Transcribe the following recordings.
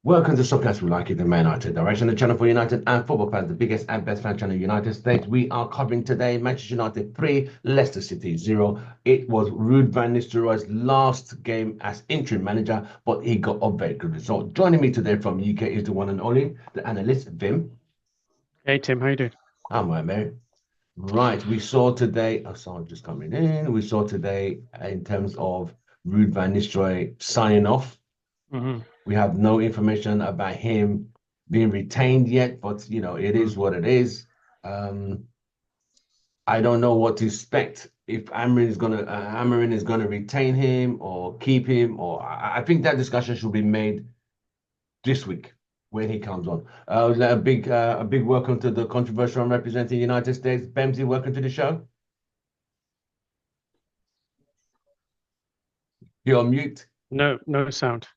Welcome to Soccer as We Like It, the Man United direction, the channel for United and football fans, the biggest and best fan channel in the United States. We are covering today Manchester United 3, Leicester City 0. It was Ruud van Nistelrooy's last game as interim manager, but he got a very good result. Joining me today from UK is the one and only, the analyst, Vim. Hey Tim, how you doing? I'm right, mate. Right, we saw today, I saw just coming in, we saw today in terms of Ruud van Nistelrooy signing off. Hmm. We have no information about him being retained yet, but it is what it is. Um, I don't know what to expect if Amorin is gonna retain him or keep him, or I think that discussion should be made this week when he comes on. A big welcome to the controversial and representing United States. Bemsy, welcome to the show. You're on mute. No sound.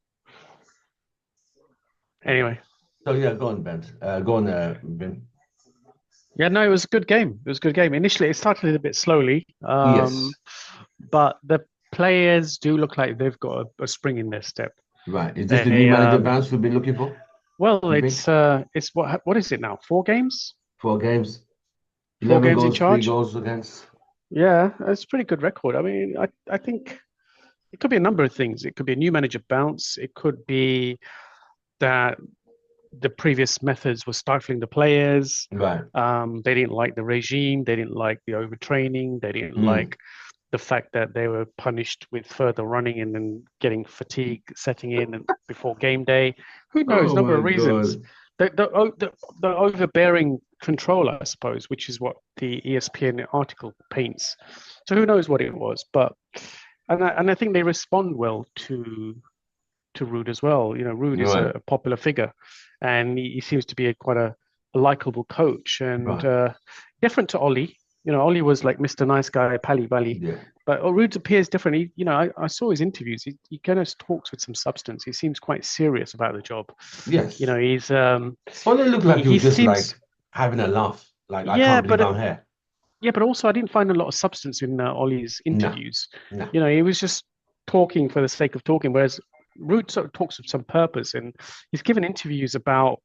Anyway, So yeah, go on, Bems. Go on, Vin. yeah, no, it was a good game. It was a good game. Initially, it started a little bit slowly, Yes, but the players do look like they've got a spring in their step. right. Is this the new They, manager bounce we've been looking for? well, You think? it's what is it now? Four games? 4 games, Four 11 games in goals, three charge? goals against. Yeah, it's a pretty good record. I mean, I think it could be a number of things. It could be a new manager bounce. It could be that the previous methods were stifling the players. Right. They didn't like the regime. They didn't like the overtraining. They didn't Mm. like the fact that they were punished with further running and then getting fatigue setting in and before game day. Who knows? Oh Number my of reasons. God. The overbearing control, I suppose, which is what the ESPN article paints. So who knows what it was? But and I think they respond well to Ruud as well. You know, Ruud is Right. a popular figure, and he seems to be a likable coach and Right. different to Ollie. You know, Ollie was like Mr. Nice Guy, pally pally, Yeah. but Ruud appears different. I saw his interviews. He kind of talks with some substance. He seems quite serious about the job. You Yes. know, Well, it looked like he he was just seems like having a laugh. Like, I yeah, can't believe but I'm here. yeah, but also I didn't find a lot of substance in Ollie's No, interviews. no. You know, he was just talking for the sake of talking, whereas Root sort of talks with some purpose, and he's given interviews about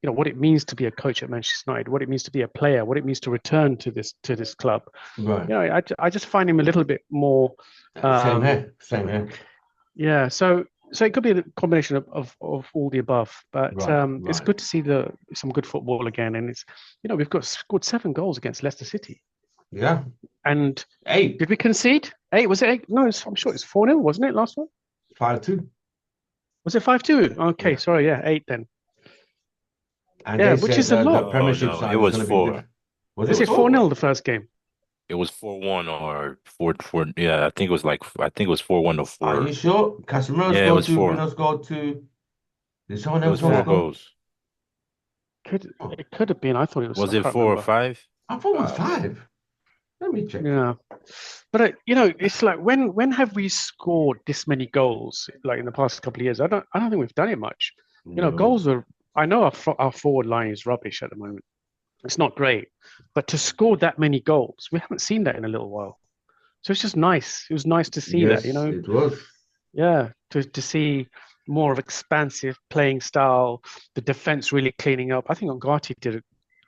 what it means to be a coach at Manchester United, what it means to be a player, what it means to return to this club. Right. I just find him a little bit more, Same um, here. Same here. yeah. So it could be a combination of all the above, but Right. it's Right. good to see the some good football again, and it's we've got scored 7 goals against Leicester City. Yeah. And Eight. did we concede? Eight? Was it eight? No, I'm sure it's 4-0, wasn't it? Last one? 5-2. Was it 5-2? Okay, Yeah. sorry, yeah, eight then. And Yeah, they which said is a the lot. No, Premiership no, it side is was going to be four. different. Was It Was it it was 4-0 four? four. the first game? It was 4-1 or 4-4. Yeah, I think it was 4-1 or Are you four. sure? Casemiro Yeah, it scored was two. four. Bruno scored two. Did someone It else was not four Yeah, score? goals. could Oh, it could have been. I thought it was. I Was it can't four or remember. five? I thought it was Man. five. Let me check. Yeah, but it's like when have we scored this many goals like in the past couple of years? I don't think we've done it much. No. Goals are. I know our forward line is rubbish at the moment. It's not great, but to score that many goals, we haven't seen that in a little while. So it's just nice. It was nice to see that, Yes, it was. Yeah, to see more of expansive playing style, the defense really cleaning up. I think Ongati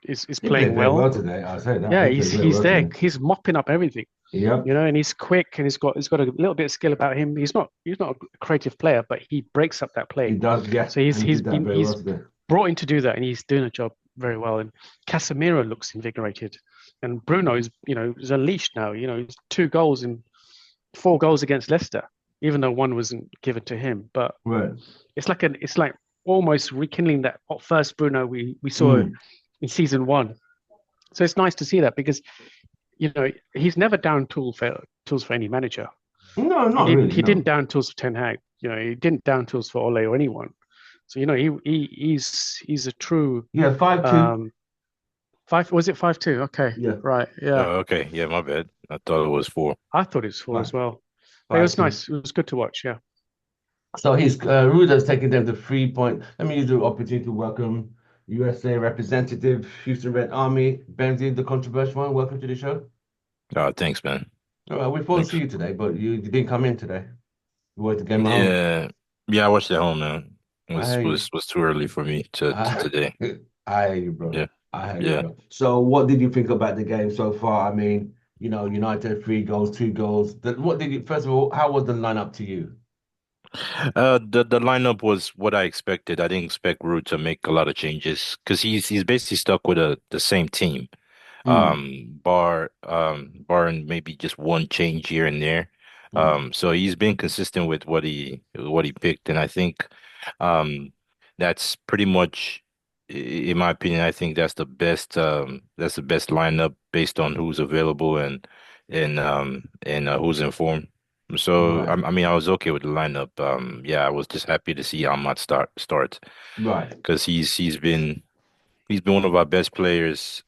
is He played playing very well well. today. I'll say that. Yeah, He played he's very he's well there. today. He's mopping up everything, Yep. and he's quick and he's got a little bit of skill about him. He's not a creative player, but he breaks up that He play. does, yeah. So he's And he he's did that been very well he's today. brought in to do that, and he's doing a job very well. And Casemiro looks invigorated, and Bruno is unleashed now. He's 2 goals in 4 goals against Leicester, even though one wasn't given to him. But Right. it's like almost rekindling that first Bruno we saw Mm. in season one. So it's nice to see that because he's never down tools for any manager. No, He not didn't really, he didn't no. down tools for Ten Hag. He didn't down tools for Ole or anyone. So he's a true Yeah, 5-2. um five. Was it 5-2? Okay, Yeah, right, yeah. Oh, okay. Yeah, my bad. I thought it was four. I thought it was four as five, well. But it five, was two. nice. It was good to watch. Yeah. So he's Ruda's taking them to 3 point. Let me use the opportunity to welcome USA representative, Houston Red Army, Benzie, the controversial one. Welcome to the show. Thanks, man. All right, we thought to see Thanks. you today, but you didn't come in today. You wanted to game at home. Yeah, yeah. I watched it at home, man. I was too early for me to I today. I hear you, bro. Yeah, I hear you, yeah. bro. So what did you think about the game so far? I mean, United 3 goals, 2 goals. What did you first of all, how was the lineup to you? The lineup was what I expected. I didn't expect Ruud to make a lot of changes because he's basically stuck with the same team. Mm, Barring maybe just one change here and there. mm, So he's been consistent with what he picked, and I think um, that's pretty much, in my opinion, I think that's the best lineup based on who's available and who's in form. So right, I mean, I was okay with the lineup. Yeah, I was just happy to see Ahmad start right. because he's been one of our best players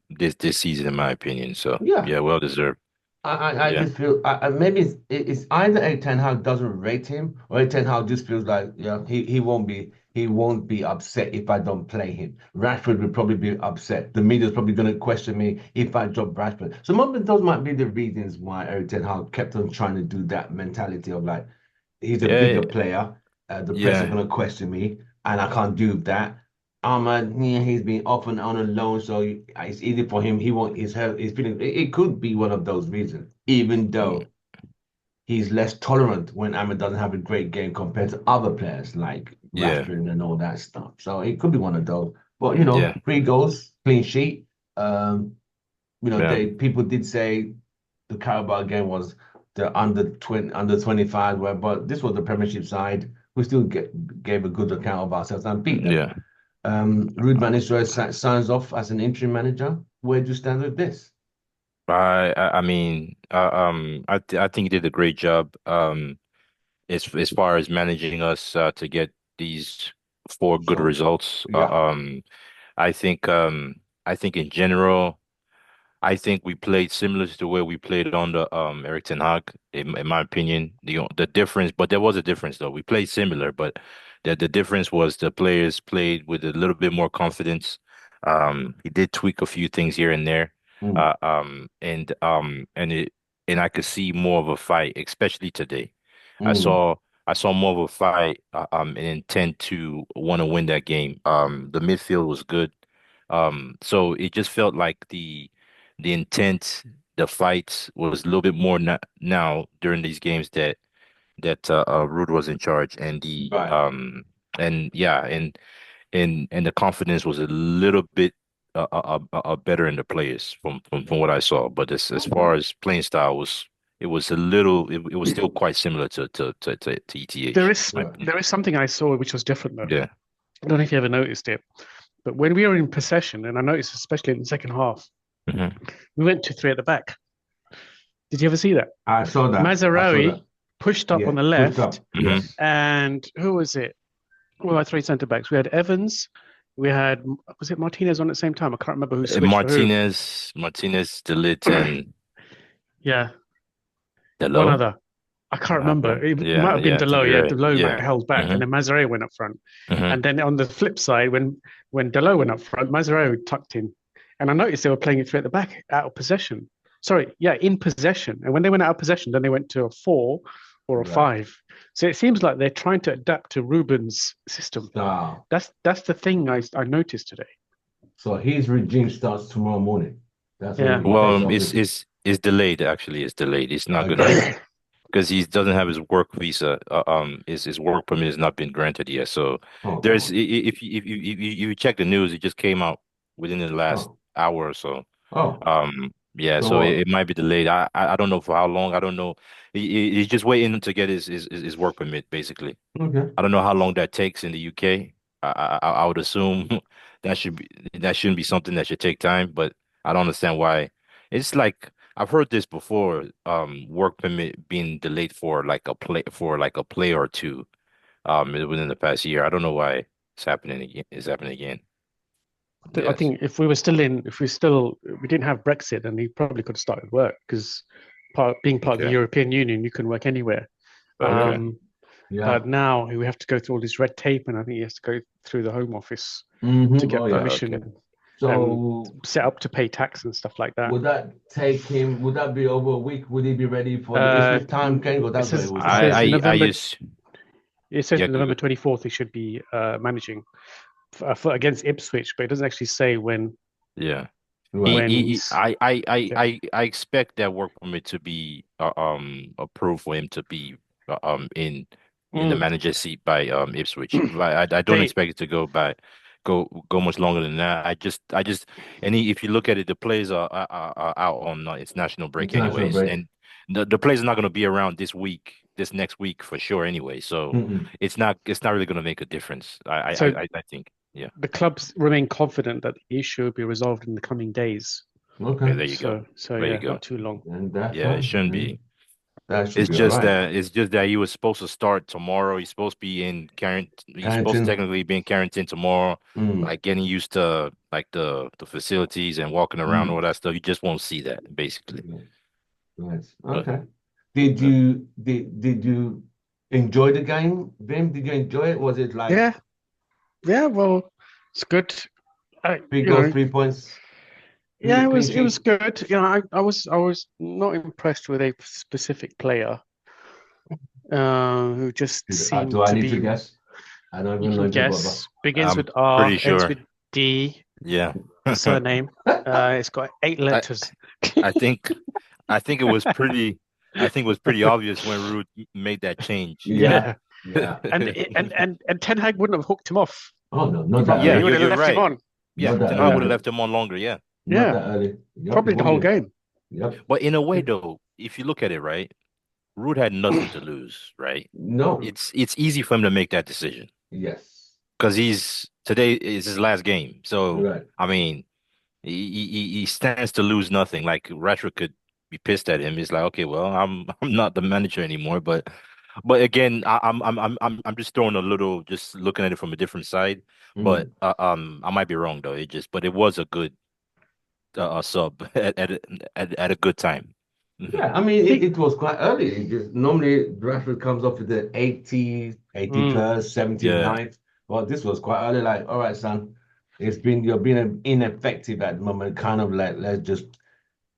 this season in my opinion. So Yeah. yeah, well deserved. I Yeah. just feel maybe it's either a Ten Hag doesn't rate him or a Ten Hag just feels like he won't be upset if I don't play him. Rashford will probably be upset. The media's probably going to question me if I drop Rashford. So maybe those might be the reasons why Eric Ten Hag kept on trying to do that mentality of like he's a Yeah, bigger player. The press are yeah, going to question me, and I can't do that. Ahmad, yeah, he's been off and on a loan, so it's easy for him. He won't. His health, his feeling. It could be one of those reasons, even mm, though he's less tolerant when Ahmad doesn't have a great game compared to other players like yeah, Rashford and all that stuff. So it could be one of those. But yeah, 3 goals, clean sheet. yeah, They people did say the Carabao game was the under 25, but this was the Premiership side. We still gave a good account of ourselves and beat them. yeah. Ruud van Nistelrooy signs off as an interim manager. Where do you stand with this? I mean, I think he did a great job. As far as managing us to get these four good So, results. yeah. I think in general. I think we played similar to the way we played on the Erik ten Hag, in my opinion. The difference, but there was a difference though. We played similar, but the difference was the players played with a little bit more confidence. He did tweak a few things here and there, Mm, uh, um, and um, and it and I could see more of a fight, especially today. I mm, saw I saw more of a fight, an intent to want to win that game. The midfield was good, so it just felt like the intent, the fights was a little bit more now during these games that Ruud was in charge, right. and yeah, and the confidence was a little bit better in the players from what I saw. But as Okay. far as playing style was, it was still quite similar to There ETH, is my Right. opinion. there is something I saw which was different though. Yeah. I don't know if you ever noticed it, but when we were in possession, and I noticed especially in the second half, Hmm. we went to three at the back. Did you ever see that? I saw that. I saw Mazarawi that. pushed up Yeah. on the Pushed left, up. Hmm. Yes. and who was it? Well, our three centre backs. We had Evans. We had was it Martinez on at the same time? I can't remember who switched for who. Martinez, Delit, and Yeah, one Delo. other. I can't remember. It might Yeah, have been yeah, I think Delo. you're Yeah, right. Delo might Yeah. have held back, Hmm. and then Mazarawi went up front. Hmm. And then on the flip side, when Delo went up front, Mazarawi tucked in, and I noticed they were playing it through at the back, out of possession. Sorry, yeah, in possession. And when they went out of possession, then they went to a four or a Right. five. So it seems like they're trying to adapt to Ruben's system. So, That's the thing I noticed today. so his regime starts tomorrow morning. That's when Yeah. he takes office. It's delayed actually. It's delayed. It's not gonna Okay. because he doesn't have his work visa. His work permit has not been granted yet. So Oh, come there's on. if you check the news, it just came out within the last Oh, hour or so. oh. Yeah, So so what? it might be delayed. I don't know for how long. I don't know. He's just waiting to get his work permit, basically. Okay. I don't know how long that takes in the UK. I would assume that shouldn't be something that should take time, but I don't understand why. It's like I've heard this before, work permit being delayed for like a play or two, within the past year. I don't know why it's happening again. It's happening again. I Yes. think we didn't have Brexit, then he probably could have started work because being part of the Okay. European Union, you can work anywhere. Yeah. Okay. Um, Yeah. but now we have to go through all this red tape, and I think he has to go through the Home Office to Mm-hmm. Oh, get yeah. Okay. permission and So set up to pay tax and stuff like that. would that take him? Would that be over a week? Would he be ready for the Uh, Christmas time? Can go it that way says with it I says time. I I November. used It says Yeah, November 24th he should be managing against Ipswich, but it doesn't actually say when yeah. Right. he's yeah. I expect that work permit to be approved for him to be in the Mm. manager's seat by Ipswich. I don't They expect it to go much longer than that. I just if you look at it, the players are out on international break International anyways, break. and the players are not going to be around this next week for sure anyway. So Mm-mm. it's not really going to make a difference. so I think. Yeah. the clubs remain confident that the issue will be resolved in the coming days. Okay. Okay, there you go. So There you yeah, go. not too long. And that's Yeah, it fine. shouldn't And be. that should It's be all just right. that he was supposed to start tomorrow. He's supposed to be in quarantine. He's supposed to Carrington. technically be in quarantine tomorrow, Mm. like getting used to like the facilities and walking around, Mm. all that stuff. You just won't see that basically. Yes. Yes. But Okay. Did but you did you enjoy the game, Vim? Did you enjoy it? Was it like Yeah, yeah. Well, it's good. three goals, 3 points, Yeah, clean it was sheet? good. I was not impressed with a specific player who just seemed Do I to need to be. guess? I don't You even know can if you've got guess. Begins I'm with R, pretty ends sure. with D. Yeah. The surname. It's got 8 I letters. I think I think it was pretty I think it was pretty obvious when Ruud made that change. Yeah. Yeah, Yeah. and Ten Hag wouldn't have hooked him off. Oh no, not that Yeah, Probably he would early. have you're left him right. on. Yeah, Not that Ten Hag would early. have left him on longer. Yeah. Not Yeah, that early. Yep, it probably the won't whole be. game. Yep. But in a way, though, if you look at it, right, Ruud had nothing to lose, right? No. It's easy for him to make that decision Yes. because today is his last game. So Right. I mean, he stands to lose nothing. Like Rashford could be pissed at him. He's like, okay, well, I'm not the manager anymore. But again, I'm just throwing a little, just looking at it from a different side. But Mm. I might be wrong though. But it was a good sub at a good time. Hmm. Yeah, I mean, He, it was quite early. Normally, Rashford comes off with the 80th, mm, 81st, Yeah, 79th. Well, this was quite early. Like, all right, son, you're being ineffective at the moment. Kind of like, let's just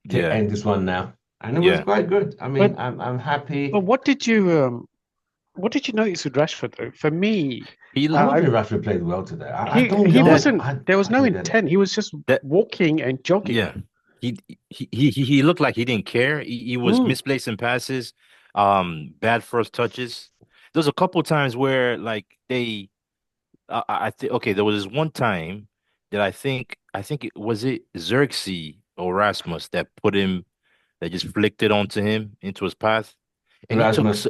yeah, end this one now. And it was yeah. quite good. I but mean, I'm happy. but what did you notice with Rashford though? For me, He I don't I think Rashford played well today. I don't he know. that wasn't. There was I no don't get it. intent. He was just that walking and jogging. Yeah, he looked like he didn't care. He was Mm, misplacing passes, bad first touches. There's a couple times where like I think okay, there was this one time that I think it Xerxes or Rasmus that just flicked it onto him into his path, and he took Erasmus.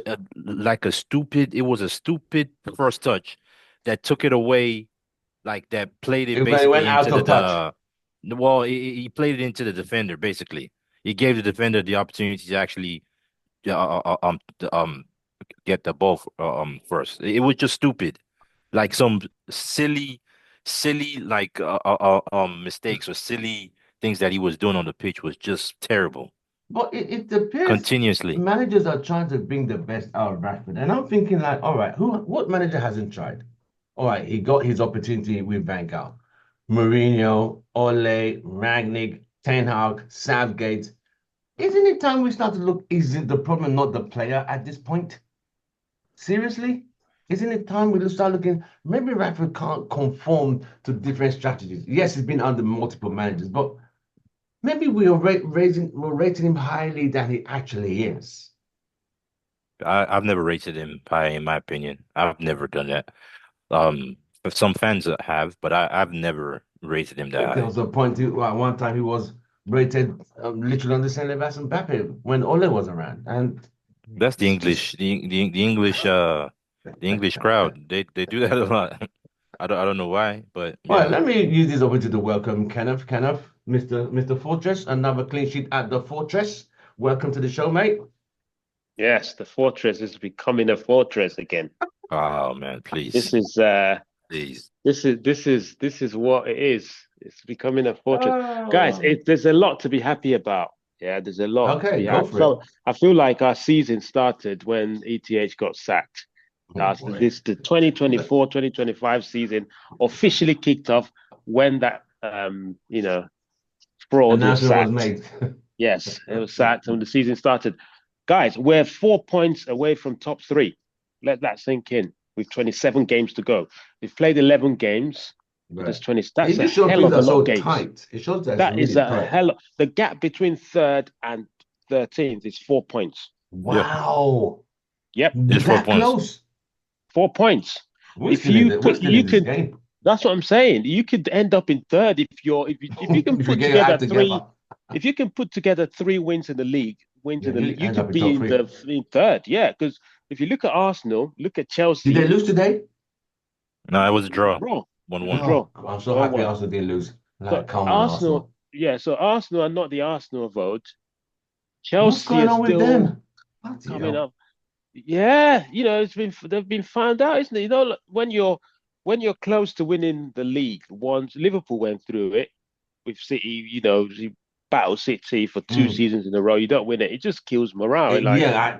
it was a stupid first touch that took it away, like that played it It went basically out into of touch. well, he played it into the defender basically. He gave the defender the opportunity to actually get the ball first. It was just stupid, like some silly like mistakes or silly things that he was doing on the pitch was just terrible But it appears continuously. managers are trying to bring the best out of Rashford. And I'm thinking like, all right, what manager hasn't tried? All right, he got his opportunity with Van Gaal. Mourinho, Ole, Ragnick, Ten Hag, Southgate. Isn't it time we start to look, is it the problem not the player at this point? Seriously? Isn't it time we start looking? Maybe Rashford can't conform to different strategies. Yes, he's been under multiple managers, but maybe we're rating him highly than he actually is. I've never rated him high in my opinion. I've never done that. Um, some fans have, but I've never rated him that There high. was a point at one time he was rated literally on the same level as Mbappe when Ole was around, and That's the it's English, just. the English, the English crowd. They do that a lot. I don't know why, but All right, yeah. let me use this opportunity to welcome Kenneth, Mr. Fortress, another clean sheet at the Fortress. Welcome to the show, mate. Yes, the fortress is becoming a fortress again. Oh man, This please, is please. this is what it is. It's becoming a fortress. Guys, Oh, there's a lot to be happy about. Yeah, there's a lot to okay, be go happy. for it. So I feel like our season started when ETH got sacked. Oh boy. The 2024-2025 season officially kicked off when that fraud was Announcement was sacked. made. Yes, it was sacked when the season started. Guys, we're 4 points away from top three. Let that sink in. with 27 games to go. They've played 11 games. So Right. there's 20. It That's a just shows hell things of a are lot so of games. tight. It shows that it's That is really a tight. hell. The gap between third and 13th is 4 points. Wow. Yep, Just 4 That points. close. 4 points. We're If still you we're put, still in you this can. game. That's what I'm saying. You could end up in third if you can If you put get your together act three. together, If you can put together 3 wins in the league, yeah, you you end up could in be top in three. in third. Yeah, because if you look at Arsenal, look at Did they Chelsea, lose today? No, it was a draw. draw, it was 1-1. draw, Oh, I'm so happy 1-1. Arsenal didn't lose. So Like, come on, Arsenal, Arsenal. yeah, so Arsenal are not the Arsenal vote. What's Chelsea going are on with still them? Bloody coming hell. up. Yeah, they've been found out, isn't it? Like, when you're close to winning the league, once Liverpool went through it with City, you battle City for two Mm. seasons in a row, you don't win it, it just kills morale.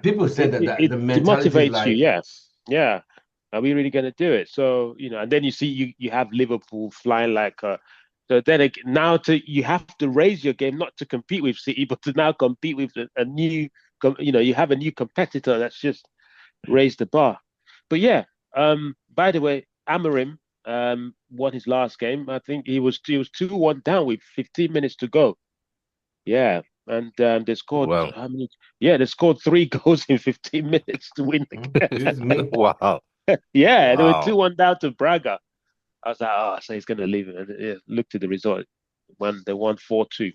People said that It the mentality is demotivates you. like, Yeah, yeah. Are we really going to do it? So, and then you see you have Liverpool flying like a. So then now you have to raise your game not to compete with City, but to now compete with a new. You have a new competitor that's just raised the bar. But yeah. By the way, Amorim won his last game. I think he was 2-1 down with 15 minutes to go. Yeah, and they scored Well, how many? Yeah, they scored 3 goals in 15 minutes to win the excuse me. wow. Yeah, they were Wow. 2-1 down to Braga. I was like, oh, so he's going to leave it. And yeah, looked at the result. They won 4-2.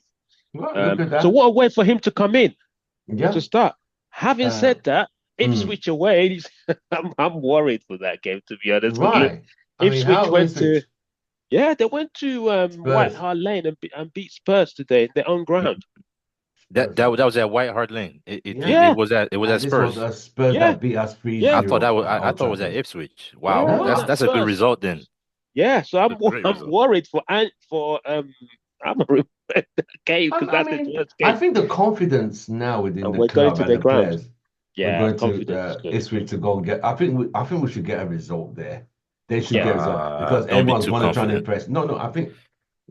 Well, look at So that. what a way for him to come in Yeah. to start. Having Uh, said that, mm, Ipswich away, I'm worried for that game, to be honest. Because right. I mean, Ipswich how went is to, it? yeah, they went to White Spurs. Hart Lane and beat Spurs today, their own ground. That Spurs. that that was at White Hart Lane. Yeah. It was And at this was Spurs. us Spurs Yeah, that beat us yeah, I Old thought it was at Trafford. Ipswich. Wow. yeah, No. at That's a good Spurs. result then. Yeah, so A great I'm result. worried for Amorim game because I that's his mean, first I game. think the confidence now within And the we're going club to and their the ground. players, we're Yeah, going to confidence is good. Ipswich to go and get. I think we should get a result there. They should Yeah, get a result because Don't be everyone's too want to try and confident. impress. No, I think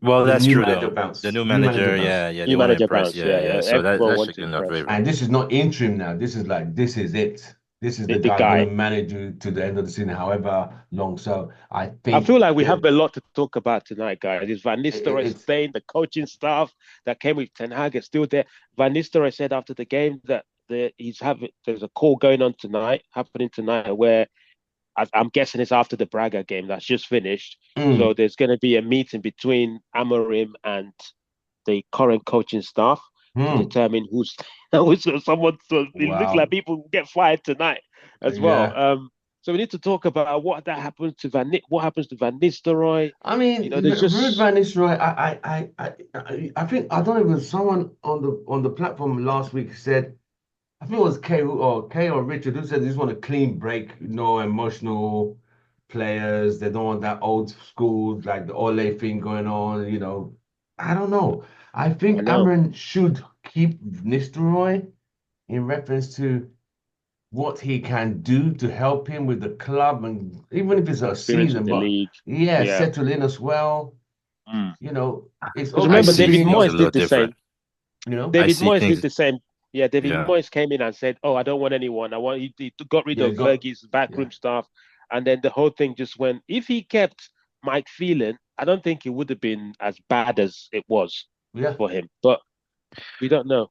Well, the that's new true manager though. The bounce. new New manager manager, bounce. yeah, they new want to manager impress. bounce. Yeah, Yeah. yeah. So Everyone that wants should to get in our impress. favor. And this is not interim now. This is like this is it. This is the The guy going guy. to manage you to the end of the season, however long. So I I think feel like we have a lot to talk about tonight, guys. Is Van Nistelrooy it's staying? The coaching staff that came with Ten Hag is still there. Van Nistelrooy said after the game that there's a call going on tonight, happening tonight, where I'm guessing it's after the Braga game that's just finished. So mm, there's going to be a meeting between Amorim and the current coaching staff to mm, determine who's someone. So it looks like wow, people will get fired tonight as well. yeah. So we need to talk about what happens to Van Nistelrooy. I mean, There's Ruud just van Nistelrooy. I think I don't even someone on the platform last week said. I think it was Kay or Richard who said they just want a clean break, no emotional players. They don't want that old school like the Ole thing going on. I don't know. I I think know Amran should keep Nistelrooy in reference to what he can do to help him with the club, and even if it's a experience with season, the but league. yeah, Yeah, settle in as well. because It's I okay remember see David being, things a Moyes little did the different. same. you know, I David see Moyes did things. the same. Yeah, David Yeah. Moyes came in and said, "Oh, I don't want anyone. He got rid yeah, you of got, Fergie's yeah, backroom staff, and then the whole thing just went. If he kept Mike Phelan, I don't think it would have been as bad as it was yeah. for him. But we don't know.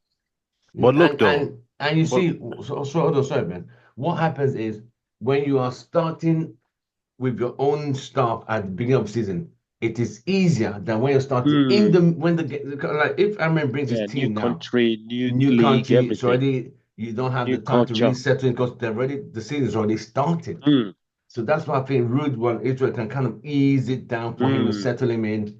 But look And though, you but see, sorry, man. What happens is when you are starting with your own staff at the beginning of the season, it is easier than when you're starting in Hmm. the when the like if Amran brings his Yeah, new team now, country, new new league, country, it's everything, already you don't have new the time to culture. reset it because the season's already started. Hmm. So that's why I think Ruud one Israel can kind of ease it down for him and Hmm. settle him in.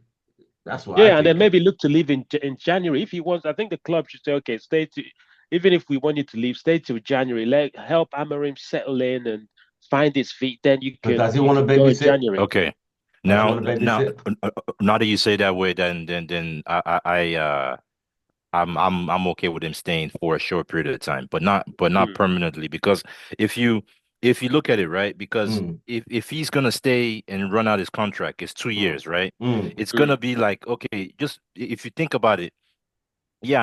That's what I Yeah, and then think. maybe look to leave in January if he wants. I think the club should say, okay, stay to even if we want you to leave, stay till January. Help Amorim settle in and find his feet. Then you But does can he you want to can go in babysit? January. okay. Does he Now want to now babysit? now that you say that way, then I'm okay with him staying for a short period of time, but not Mm, permanently. Because if you if you look at it, right, because Mm, if he's gonna stay and run out his contract, it's two mm, years, right? mm, It's mm, gonna be like, okay, just if you think about it, yeah,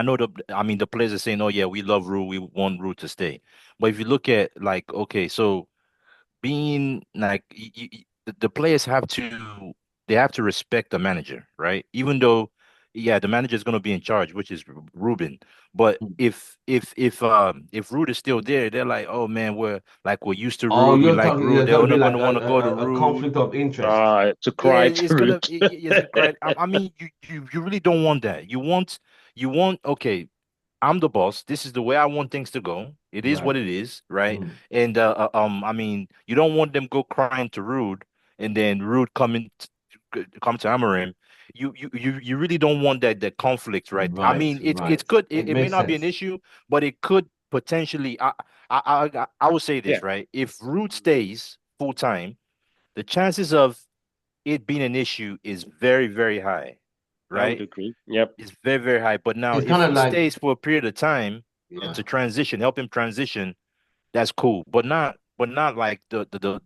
I mean the players are saying, oh yeah, we love Rue, we want Rue to stay. But if you look at like, okay, so being like the players have to respect the manager, right? Even though, yeah, the manager is going to be in charge, which is Ruben. But Mm. if Rude is still there, they're like, oh man, we're used to Oh, Rude, we like Rude. there's They're gonna be not going like to want to go to a Rude. conflict of interest. To Yeah, cry it's gonna. truth. Yes, it great. I mean, you really don't want that. You want. Okay, I'm the boss. This is the way I want things to go. It is Right. what it is, right? Mm. And I mean, you don't want them go crying to Rude, and then Rude come to Amorim. You really don't want that conflict, right? I Right, mean, it's right. good. It It may makes not be an sense. issue, but it could potentially. I would say Yeah, this, right? If Rude stays full time, the chances of it being an issue is very, very high, I would right? agree. Yep. It's very, very high. But now, It's if kind of he like, stays for a period of time yeah, to transition, help him transition, that's cool. But not like the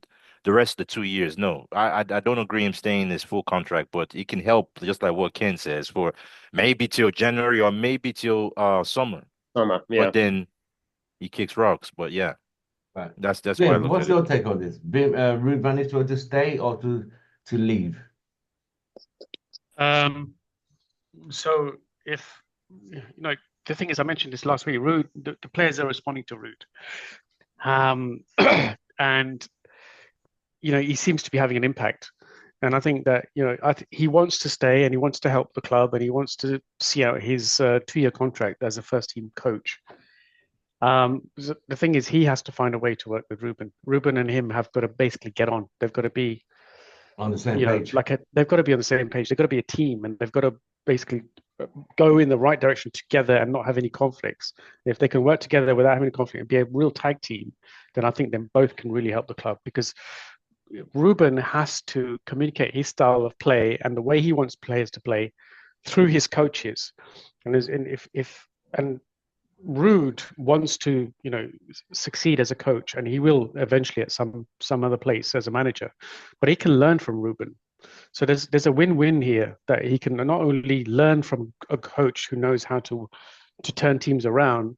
rest of the 2 years. No, I don't agree him staying this full contract, but it can help, just like what Ken says, for maybe till January or maybe till summer. Summer. But Yeah. then he kicks rocks. But yeah, right. that's why I Vim, look what's at it. your take on this? Ruud van Nistelrooy to stay or to leave? So if the thing is, I mentioned this last week. Rude, the players are responding to Rude, and he seems to be having an impact. And I think that he wants to stay and he wants to help the club and he wants to see out his 2-year contract as a first team coach. The thing is, he has to find a way to work with Ruben. Ruben and him have got to basically get on. They've got to be On the same page. they've got to be on the same page. They've got to be a team, and they've got to basically go in the right direction together and not have any conflicts. If they can work together without having conflict and be a real tag team, then I think them both can really help the club, because Ruben has to communicate his style of play and the way he wants players to play through his coaches. And if and Rude wants to, succeed as a coach, and he will eventually at some other place as a manager, but he can learn from Ruben. So there's a win-win here, that he can not only learn from a coach who knows how to turn teams around,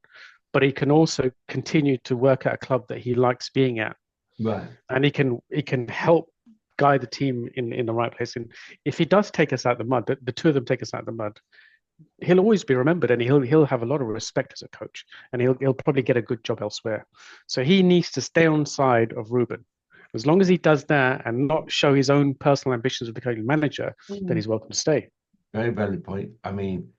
but he can also continue to work at a club that he likes being at, Right. and he can help guide the team in the right place. And if he does take us out the mud, the two of them take us out the mud, he'll always be remembered, and he'll have a lot of respect as a coach, and he'll probably get a good job elsewhere. So he needs to stay on side of Ruben. As long as he does that and not show his own personal ambitions of becoming manager, then he's welcome to stay. Very valid point. I mean,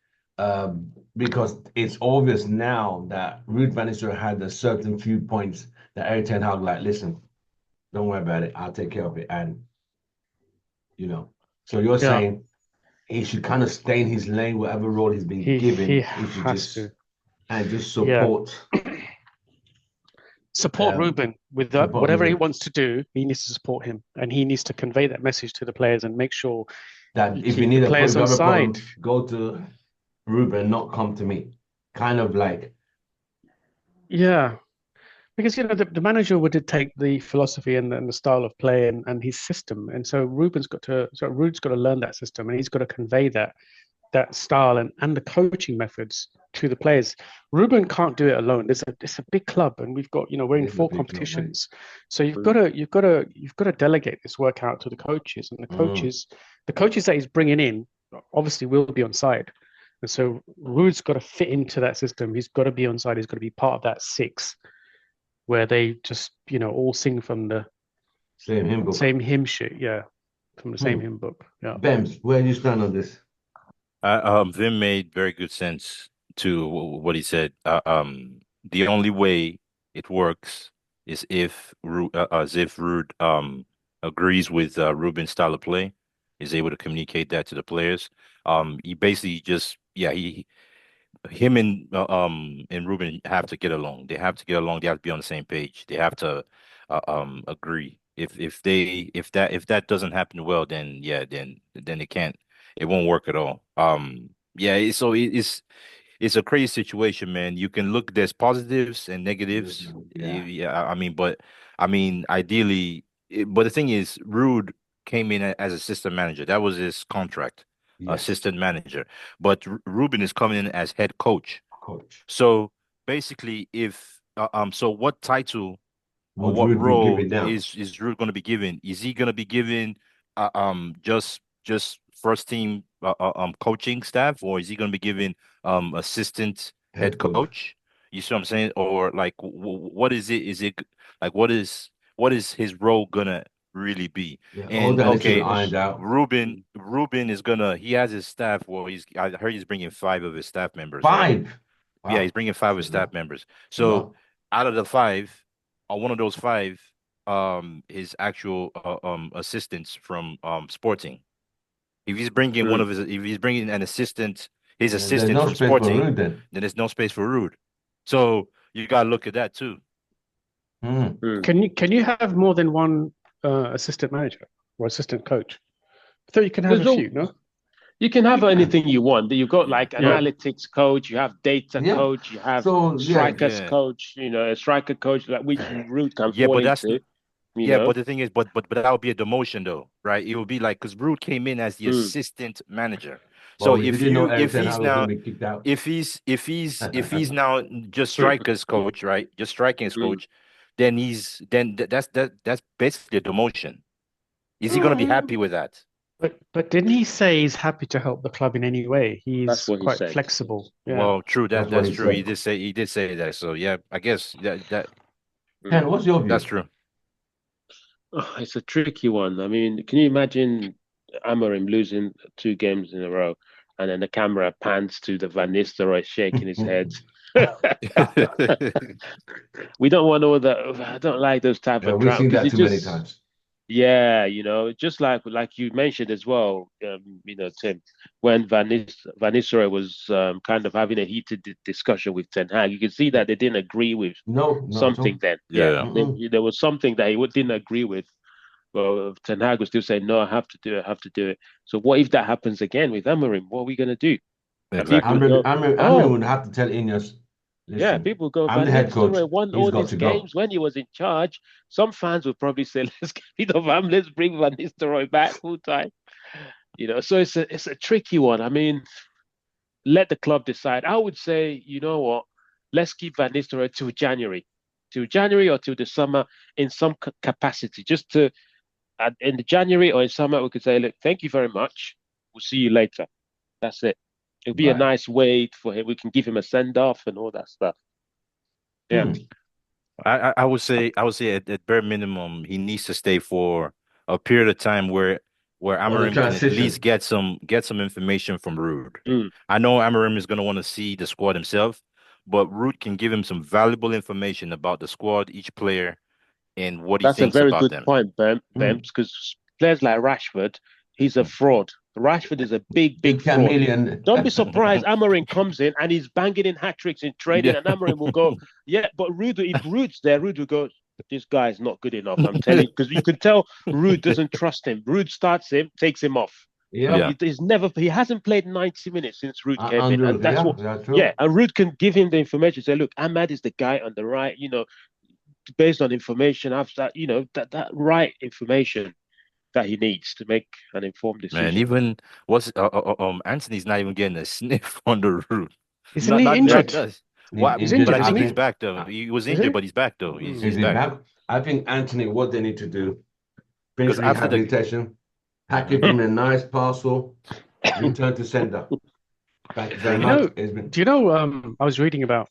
because it's obvious now that Ruud van Nistelrooy had a certain few points that Erik ten Hag like, listen, don't worry about it. I'll take care of it. And, so you're Yeah, saying he should kind of stay in his lane, whatever role he's been he given. He should has to. just Yeah, support um, Ruben with support whatever he Ruben. wants to do. He needs to support him, and he needs to convey that message to the players and make sure That you if you keep the need players if you on have a side. problem, go to Ruben, not come to me. Kind of like, Yeah, because the manager would dictate the philosophy and the style of play and his system, and so Ruud's got to learn that system, and he's got to convey that style and the coaching methods to the players. Ruben can't do it alone. It's a big club, and we've got we're in it's a 4 big club, mate. competitions, so you've got to delegate this work out to the coaches, and Mm. the coaches that he's bringing in obviously will be on side, and so Ruud's got to fit into that system. He's got to be on side. He's got to be part of that six where they just all sing from the Same hymn book. same hymn sheet, yeah, from the same Hmm. hymn book, yeah. Bems, where do you stand on this? Vim made very good sense to what he said. The only way it works is if Ruud agrees with Ruben's style of play, is able to communicate that to the players. He basically just him and Ruben have to get along. They have to get along. They have to be on the same page. They have to agree. If that doesn't happen well, then yeah, then it won't work at all. Yeah, it's a crazy situation, man. You can look, there's positives and negatives. Yeah. Yeah, I mean, ideally, but the thing is, Rude came in as assistant manager. That was his contract, Yes. assistant manager. But Ruben is coming in as head coach. Coach. So basically, if so what title Would what Ruud be role given now? is Ruud going to be given? Is he going to be given just first team coaching staff, or is he going to be given assistant Head head coach. coach? You see what I'm saying? Or like what is it? Is it like what is his role gonna really be? Yeah, all And that needs to be okay, ironed out. Ruben is gonna he has his staff. Well, I heard he's bringing 5 of his staff members, right? 5. Yeah, he's Wow, bringing 5 of his that's a staff lot. members. It's a So lot. out of the 5, on one of those 5, his actual assistants from Sporting. If he's bringing an assistant, his There's assistant no from space for Sporting, Ruud then. then there's no space for Rude. So you gotta look at that too. Mm. Can you have more than one assistant manager or assistant coach? I thought you can have There's a no few, no? You can have You can. anything you want. You've got Yeah. like Yeah. analytics coach, you have data Yeah. coach, you have So strikers Yeah. coach, a striker coach, like which Root can Yeah, fall but that's into, you yeah, know. but the thing is, but that would be a demotion though, right? It would be like because Rude came in as the Mm. assistant manager. well, So we didn't know Eric Ten Hag was going to be kicked out. if he's now just strikers coach, right? Just striking Mm. coach, then that's basically a demotion. Is he going to be happy with that? But didn't he say he's happy to help the club in any way? That's He's what he quite said. flexible. Yeah. Well, true. That's what That's he true. He said. did say that. So yeah, I guess that Ken, what's your view? that's true. Oh, it's a tricky one. I mean, can you imagine Amorim losing 2 games in a row, and then the camera pans to the Van Nistelrooy shaking his head? We don't want all that. I don't like those type of We've drama seen because that it too many just, times. yeah, just like you mentioned as well, Tim, when Van Nistelrooy was kind of having a heated discussion with Ten Hag, you can see that they didn't agree with No, not at something all. then. Yeah. There was something that he didn't agree with. Well, Ten Hag was still saying, no, I have to do it, I have to do it. So what if that happens again with Amorim? What are we going to do? And Exactly. people would go, Amir would have to tell Ineos, yeah, listen, people go, I'm Van the head coach. Nistelrooy won He's all got these to go. games when he was in charge. Some fans would probably say, let's get rid of him, let's bring Van Nistelrooy back full time. So it's a tricky one. I mean, let the club decide. I would say, you know what, let's keep Van Nistelrooy till January or till the summer in some capacity, just to in the January or in summer we could say, look, thank you very much. We'll see you later. That's it. It'll be a Right. nice way for him. We can give him a send off and all that stuff. Yeah. Hmm. I would say at bare minimum he needs to stay for a period of time where For the Amorim can at least transition. get some information from Ruud. Mm. I know Amorim is going to want to see the squad himself, but Ruud can give him some valuable information about the squad, each player, and what he That's a thinks very about good them. point, Bemps, because players like Rashford, he's a fraud. Rashford is a big fraud. chameleon. Don't be surprised. Amorim comes in and he's banging in hat tricks in training, Yeah. and Amorim will go, yeah, but if Ruud's there, Ruud will go, this guy is not good enough. I'm telling you, because you can tell Ruud doesn't trust him. Ruud starts him, takes him off. Yeah. He hasn't played 90 minutes since Ruud came in, and that's what. true. Yeah, and Ruud can give him the information. Say, look, Ahmad is the guy on the right. Based on information, after that right information that he needs to make an informed decision. Man, even Anthony's not even getting a sniff on the Ruud. Isn't he injured? But injured, I think isn't he's he? back though. He was Is injured, he? but he's back though. Mm. He's back. I think Anthony, what they need to do, finish Because after the rehabilitation, package him in a nice parcel, return to sender. Thank you very much. Do you know, I was reading about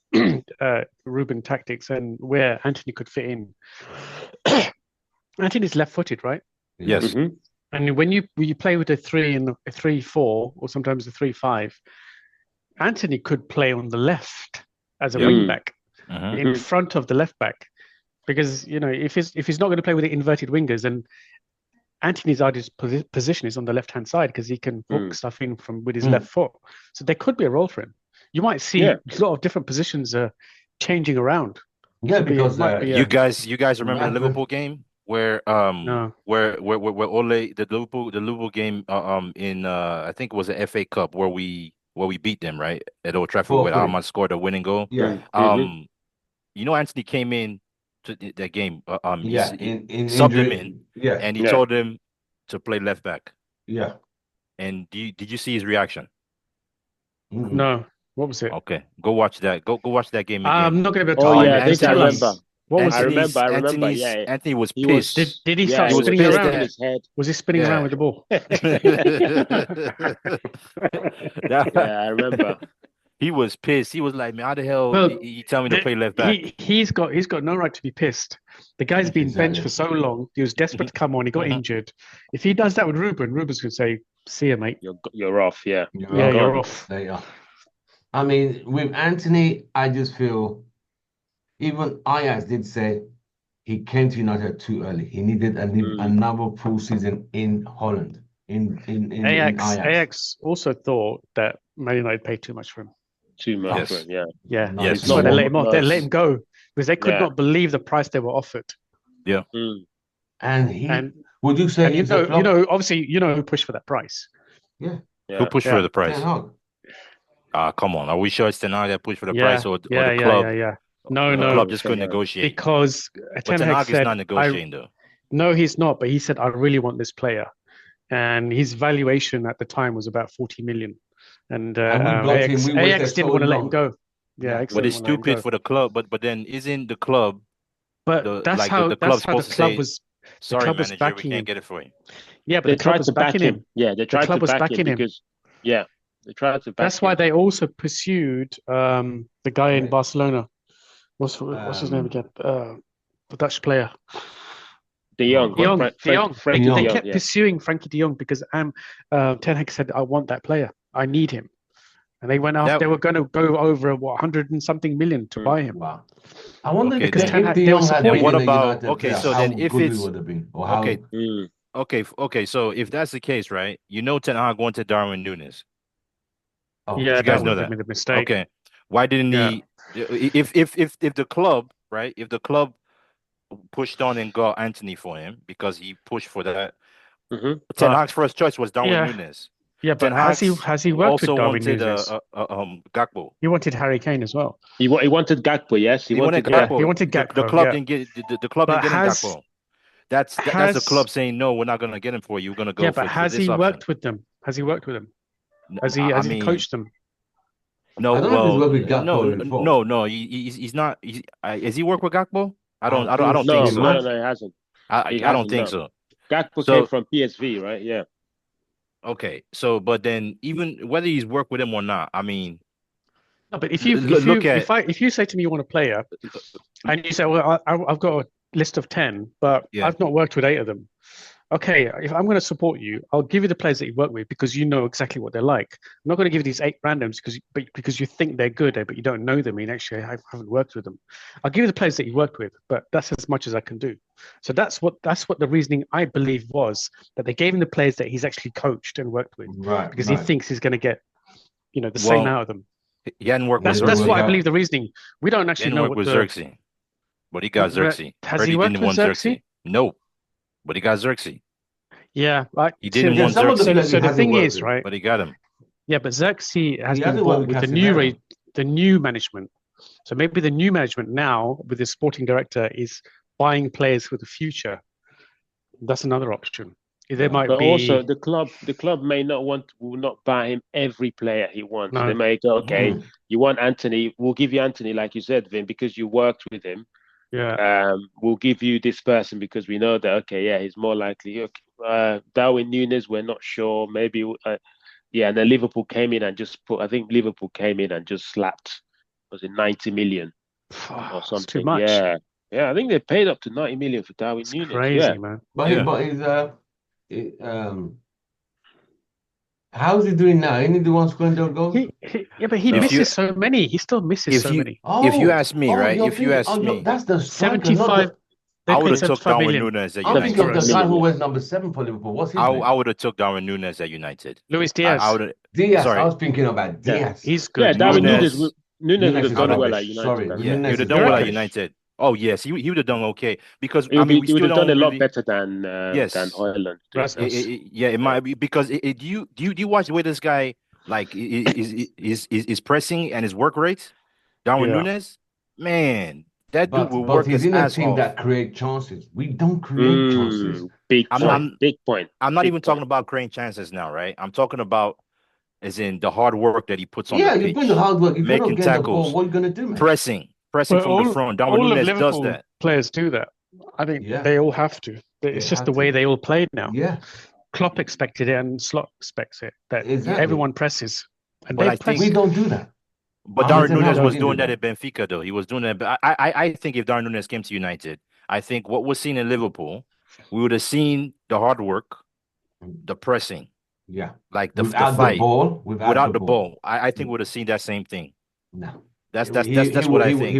Ruben tactics and where Anthony could fit in. Anthony's left-footed, right? Yes. Mhm. And when you play with a 3 and a 3-4, or sometimes a 3-5, Anthony could play on the left as a Yeah. wing back Mhm. in front of the left back, because if he's not going to play with the inverted wingers, and Anthony's ideal position is on the left-hand side because he can hook stuff in with his left foot. So there could be a role for him. You might see a lot of different positions changing around. Yeah, So because you guys remember the Liverpool game where No. where Ole the Liverpool game in I think it was the FA Cup where we beat them, right, at Old Trafford, where 4-3. Alman scored a winning goal. Yeah. Anthony came in to that game. Yeah, he in subbed him injury. in, Yeah. and he told him to play left back. Yeah. And did you see his reaction? No. What was it? Okay, go watch that. Go watch that game again. I'm not going to be able to. Oh yeah, I Anthony- think I remember. What was I it? remember. Anthony was He was- pissed. Did he Yeah, start he was spinning pissed around? in his head. Was he spinning Yeah. around with the ball? Yeah, I remember. He was pissed. He was like, "Man, how the hell Well, you tell me to play left back?" He's got no right to be pissed. The guy's been benched for so long. He was desperate to come on. He got injured. If he does that with Ruben's going to say, "See you, mate. You're off." Yeah. You're off." They are. I mean, with Anthony, I just feel even Ajax did say he came to United too early. He needed another full season in Holland. In Ajax. Ajax also thought that Man United paid too much for him. Too much Yes. for him. Yeah. Yeah, No, Yes. that's why they let him off. They No. let him go because they could Yeah. not believe the price they were offered. Mm. And would you say And he's a flop? obviously, who pushed for that price. Yeah. Who pushed for the price? Ten Hag. Come on. Are we sure it's Ten Hag that pushed for the Yeah, price or the yeah, club? yeah. No, The club just couldn't Ten Hag. negotiate. because But Ten Ten Hag Hag is said, not negotiating though. no, he's not. But he said, I really want this player, and his valuation at the time was about 40 million. And And we blocked him. We waited Ajax didn't so want to let him long. go. Yeah, Yeah. Ajax But didn't it's want to let him stupid go. for the club. But then isn't the club But that's like how the that's club's how the supposed to club say, was. sorry, club was manager, we backing can't him. get it for you. Yeah, but They the club tried was to back backing him. Yeah, they tried club to was back backing him him. because they tried to back That's why him. they also pursued the guy in Right. Barcelona. What's his name again? The Dutch player. De Jong. De Jong. Frankie De They Jong. kept pursuing Frankie De Jong because Ten Hag said, "I want that player. I need him." And they went That- they were going to go over 100 and something million to buy him. Wow. I wonder Okay, if because then- Ten Hag, De they were Jong had supporting been what a about- United okay, player, so how then if good it's- we would have been, or how Okay. Mm. Okay. So if that's the case, right? Ten Hag wanted Darwin Núñez. oh, Yeah, you guys that know would that? have been a mistake. Okay. Why didn't Yeah. he? If the club, right? If the club pushed on and got Anthony for him because he pushed for that, Mhm. Ten Hag's first choice was Darwin Yeah. Núñez. Yeah, but Ten has he Hag's worked also with Darwin wanted Núñez? Gakpo. He wanted Harry Kane as well. He wanted Gakpo. Yes, he wanted Yeah, Gakpo. he wanted The Gakpo, club yeah. didn't get the club But didn't get him has- Gakpo. That's the has- club saying no, we're not gonna get him for you. We're gonna go Yeah, for but has this he option. worked with them? Has he worked with them? Has he I mean, coached them? No, I don't know if he's well, worked with Gakpo before. no. He's not. Has he worked with Gakpo? I don't think think so. so. No, he hasn't. I don't think so. Gakpo So- came from PSV, right? Yeah. Okay, so but then even whether he's worked with him or not, I mean, No, but if you say to me you want a player, and you say, well, I've got a list of 10, but Yeah. I've not worked with 8 of them. Okay, if I'm going to support you, I'll give you the players that you work with because you know exactly what they're like. I'm not going to give you these 8 randoms because you think they're good, but you don't know them. And actually, I haven't worked with them. I'll give you the players that you worked with, but that's as much as I can do. So that's what the reasoning I believe was, that they gave him the players that he's actually coached and worked with Right. because he thinks he's going to get, the same out of them. he hadn't worked with That's Xerxes. what I out. believe the reasoning. We don't He actually hadn't know worked what with the Xerxes, but he got But Xerxes. has Heard he worked didn't with want Xerxes? No, but he got Xerxes. Yeah, right. He didn't Yeah, want some of the Xerxes, players So he the hasn't thing worked is, with. right? but he got him. Yeah, but Xerxes has He been hasn't bought worked with with the new management. So maybe the new management now with the sporting director is buying players for the future. That's another option. There might But be also the club will not buy him every player he wants. No. They may go, okay, Mm. you want Anthony, we'll give you Anthony, like you said, Vin, because you worked with him. yeah. We'll give you this person because we know that, okay, yeah, he's more likely. Darwin Núñez, we're not sure. Maybe, and then Liverpool came in and I think Liverpool came in and just slapped, was it 90 million or It's something? too much. Yeah. Yeah, I think they paid up to 90 million for Darwin It's Núñez. crazy, Yeah. man. But Yeah. how's he doing now? Ain't he the one scoring those goals? But he If misses you- so many. He still misses if so you- many. If you ask me, right? you're If you thinking- ask me, that's the striker, not 75. the. They I would paid have took 75 Darwin million. Núñez at I'm thinking of the United. guy who wears number 7 for Liverpool. What's his name? I would have took Darwin Núñez at United. Luis Diaz. I would. Diaz. Sorry. I was thinking about Yeah. Diaz. He's good. Yeah, Darwin Núñez. Núñez would Núñez have is done well rubbish. at United. Sorry, I think. Yeah, he Núñez would have is done well at rubbish. United. Oh yes, he would have done okay because He would we he would still have done a don't lot really. better than Yes. Højlund. Rasmus. It might be because do you watch the way this guy like is pressing and his work rate? Darwin Yeah. Núñez, man, that dude will But work he's his in a ass team off. that create chances. We don't create chances. Big I'm point. not- Big point. I'm not Big even point. talking about creating chances now, right? I'm talking about as in the hard work that he puts on Yeah, the you pitch, bring the hard work. If you're making not getting the tackles, ball, what are you gonna do, man? pressing. pressing Well, from the front. Darwin all of Núñez does Liverpool that. players do that. I think Yeah. they all have to. It's just the way they all play now. Yeah, Klopp expected it and Slot expects it, that exactly. everyone presses. And But they I press. think We don't do that. But Under Darwin Ten Hag, Núñez we was didn't do doing that that. at Benfica, though. He was doing that. But I think if Darwin Núñez came to United, I think what we're seeing in Liverpool, we would have seen the hard work, the pressing, Yeah. like the Without the fight, ball, without the ball. I think we would have seen that same thing. No. That's He what will I think.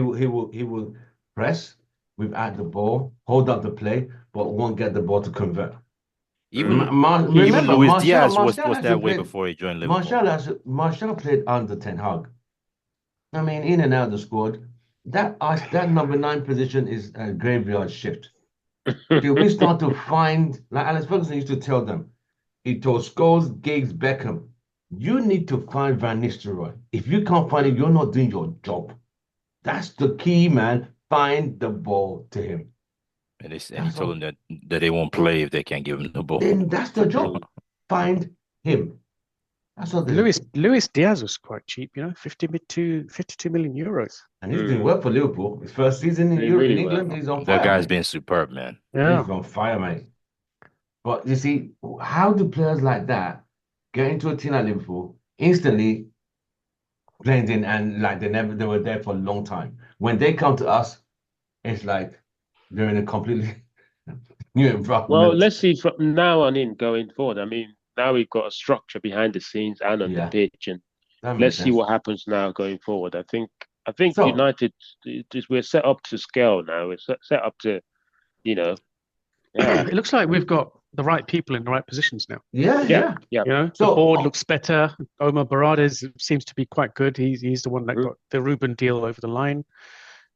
he will press without the ball, hold up the play, but won't get the ball to convert. Even even Remember, Luis Diaz was Martial that way played. before he joined Liverpool. Martial played under Ten Hag. I mean, in and out of the squad. That number 9 position is a graveyard shift. Till we start to find, like Alex Ferguson used to tell them, he told Scholes, Giggs, Beckham, you need to find Van Nistelrooy. If you can't find him, you're not doing your job. That's the key, man. Find the ball to him. And he told them that they won't play if they can't give him the ball. Then that's the job. Find him. That's what Luis Diaz was quite cheap, 52 million euros. And he's doing well for Liverpool. His first season in England, he's on fire. That guy's been superb, man. Yeah. He's on fire, mate. But you see, how do players like that get into a team like Liverpool, instantly blend in, and like they were there for a long time? When they come to us, it's like they're in a completely new environment. Well, let's see from now on in going forward. I mean, now we've got a structure behind the scenes and on the pitch, and let's see what happens now going forward. I think so, United, we're set up to scale now. We're set up to, Yeah. It looks like we've got the right people in the right positions now. Yeah. The board looks better. Omar Barades seems to be quite good. He's the one that got the Ruben deal over the line.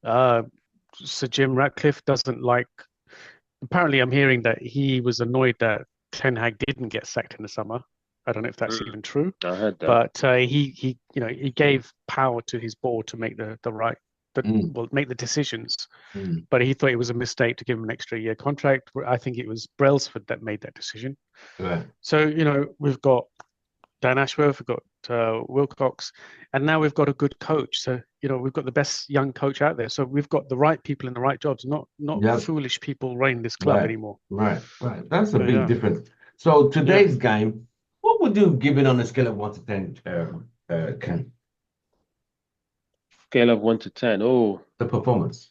Sir Jim Ratcliffe doesn't like. Apparently, I'm hearing that he was annoyed that Ten Hag didn't get sacked in the summer. I don't know if that's even true. I heard that. But he gave power to his board to make make the decisions. But he thought it was a mistake to give him an extra year contract. I think it was Brailsford that made that decision. Right. So we've got Dan Ashworth, we've got Wilcox, and now we've got a good coach. So we've got the best young coach out there. So we've got the right people in the right jobs, not foolish people running this club anymore. Right. That's a big difference. So today's game, what would you give it on a scale of 1 to 10, Ken? Scale of 1 to 10. Oh, the performance.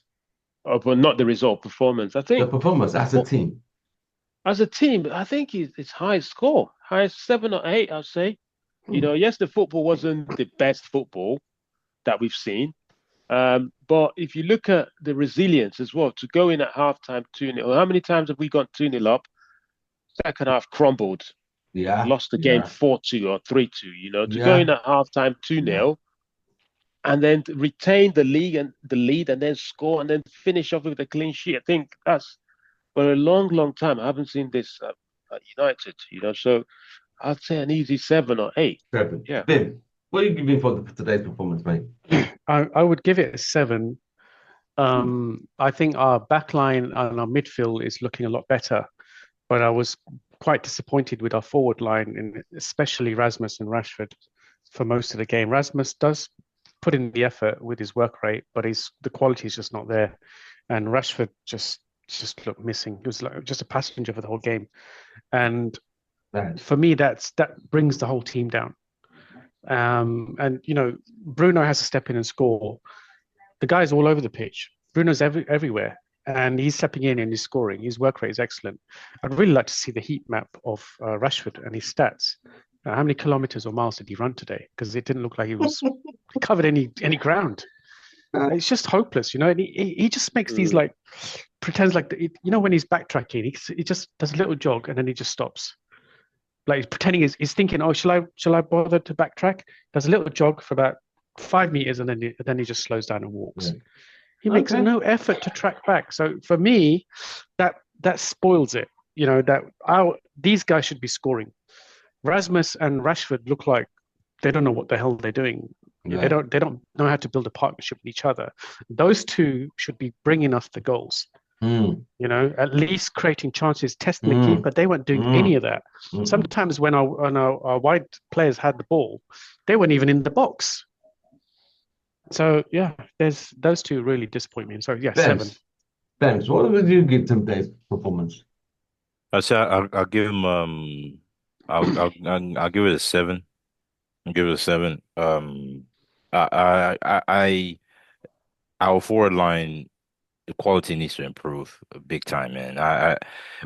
Oh, but not the result. Performance. I think the performance as a team. As a team, I think it's high score, high 7 or 8. I'd say. Yes, the football wasn't the best football that we've seen, but if you look at the resilience as well, to go in at halftime 2-0. How many times have we gone 2-0 up? Second half crumbled. Lost the game 4-2 or 3-2. To go in at halftime 2-0. And then retain the lead and then score and then finish off with a clean sheet. I think that's for a long, long time. I haven't seen this at United, So I'd say an easy 7 or 8. 7. Yeah. Vin, what are you giving for today's performance, mate? I would give it a 7. I think our backline and our midfield is looking a lot better, but I was quite disappointed with our forward line, and especially Rasmus and Rashford for most of the game. Rasmus does put in the effort with his work rate, but the quality is just not there. And Rashford just looked missing. He was like just a passenger for the whole game. And for me, that brings the whole team down. And Bruno has to step in and score. The guy's all over the pitch. Bruno's everywhere, and he's stepping in and he's scoring. His work rate is excellent. I'd really like to see the heat map of Rashford and his stats. How many kilometers or miles did he run today? Because it didn't look like he covered any ground. It's just hopeless, And he just makes these pretends like when he's backtracking, he just does a little jog and then he just stops. Like he's pretending he's thinking, oh, shall I bother to backtrack? Does a little jog for about 5 meters and then he just slows down and walks. Yeah. He makes no effort to track back. So for me, that spoils it. These guys should be scoring. Rasmus and Rashford look like they don't know what the hell they're doing. Yeah. They don't know how to build a partnership with each other. Those two should be bringing us the goals. At least creating chances, testing the keeper. They weren't doing any of that. Sometimes when our wide players had the ball, they weren't even in the box. So yeah, there's those two really disappoint me. So yeah, 7. Thanks. What would you give today's performance? I say I'll give him I'll give it a 7. I'll give it a 7. I our forward line, the quality needs to improve big time, man.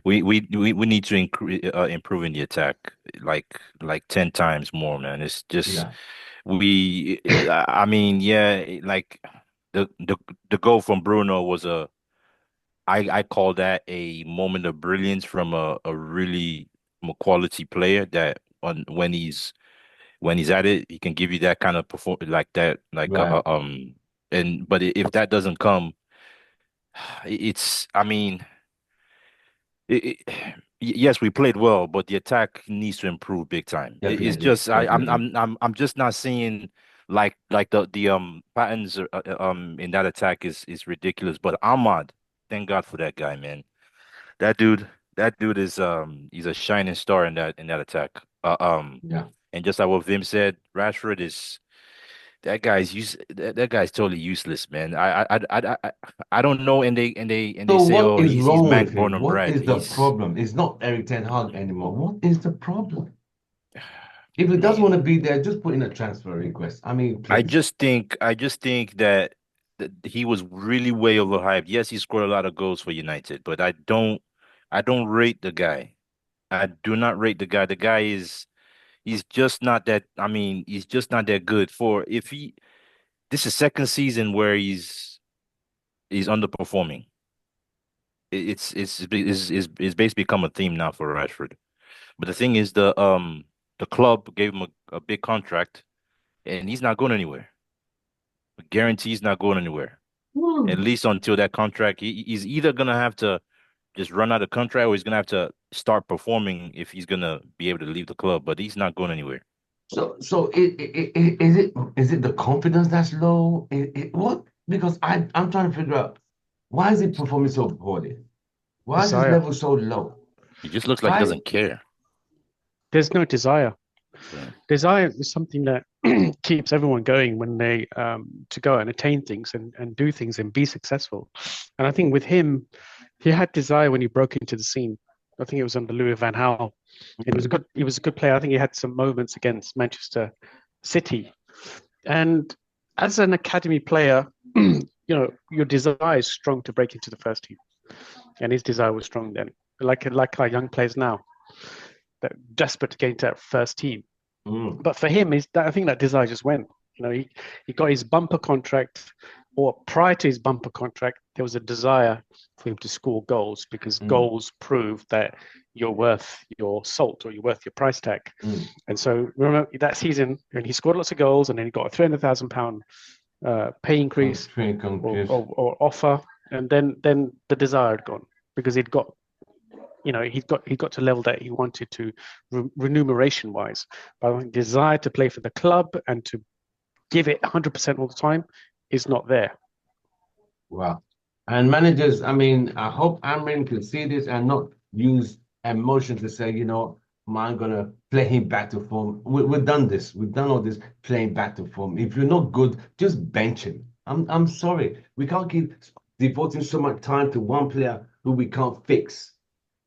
We need to improve in the attack like 10 times more, man. It's just Yeah, I mean, yeah, like the goal from Bruno was I call that a moment of brilliance from a really from a quality player that on when he's at it, he can give you that kind of perform like that right. and but if that doesn't come, it's I mean yes, we played well, but the attack needs to improve big time. It's Definitely, just definitely. I'm just not seeing like the patterns in that attack is ridiculous. But Ahmad, thank God for that guy, man. That dude, that dude is he's a shining star in that attack. Yeah. And just like what Vim said, Rashford is that guy's totally useless, man. I don't know, and they So say, what oh, is he's wrong man with born him? and What bred. is the problem? It's not Eric Ten Hag anymore. What is the problem? If he I doesn't want to mean, be there, just put in a transfer request. I mean, please. I just think that he was really way overhyped. Yes, he scored a lot of goals for United, but I don't rate the guy. I do not rate the guy. The guy is he's just not that. I mean, he's just not that good. For if he this is second season where he's underperforming. It's basically become a theme now for Rashford. But the thing is, the club gave him a big contract, and he's not going anywhere. Guarantee he's not going anywhere. At Hmm. least until that contract, he's either gonna have to just run out of contract, or he's gonna have to start performing if he's gonna be able to leave the club. But he's not going anywhere. So is it the confidence that's low? What? Because I'm trying to figure out why is he performing so poorly? Why is his Desire. level so low? He just looks like he Why? doesn't care. There's no desire. Yeah. Desire is something that keeps everyone going when they to go and attain things and do things and be successful. And I think with him, he had desire when he broke into the scene. I think it was under Louis van Gaal. He was a good player. I think he had some moments against Manchester City. And as an academy player, your desire is strong to break into the first team, and his desire was strong then. Like our young players now, that desperate to get into that first team. Mm. But for him, I think that desire just went. He got his bumper contract, or prior to his bumper contract, there was a desire for him to score goals because Mm. goals prove that you're worth your salt or you're worth your price tag. Mm. And so remember that season, and he scored lots of goals, and then he got a £300,000 pay increase or offer, and then the desire had gone because he got to a level that he wanted to remuneration wise, but the desire to play for the club and to give it 100% all the time is not there. Wow. And managers, I mean, I hope Amorin can see this and not use emotion to say, I'm gonna play him back to form. We've done this. We've done all this playing back to form. If you're not good, just bench him. I'm sorry. We can't keep devoting so much time to one player who we can't fix.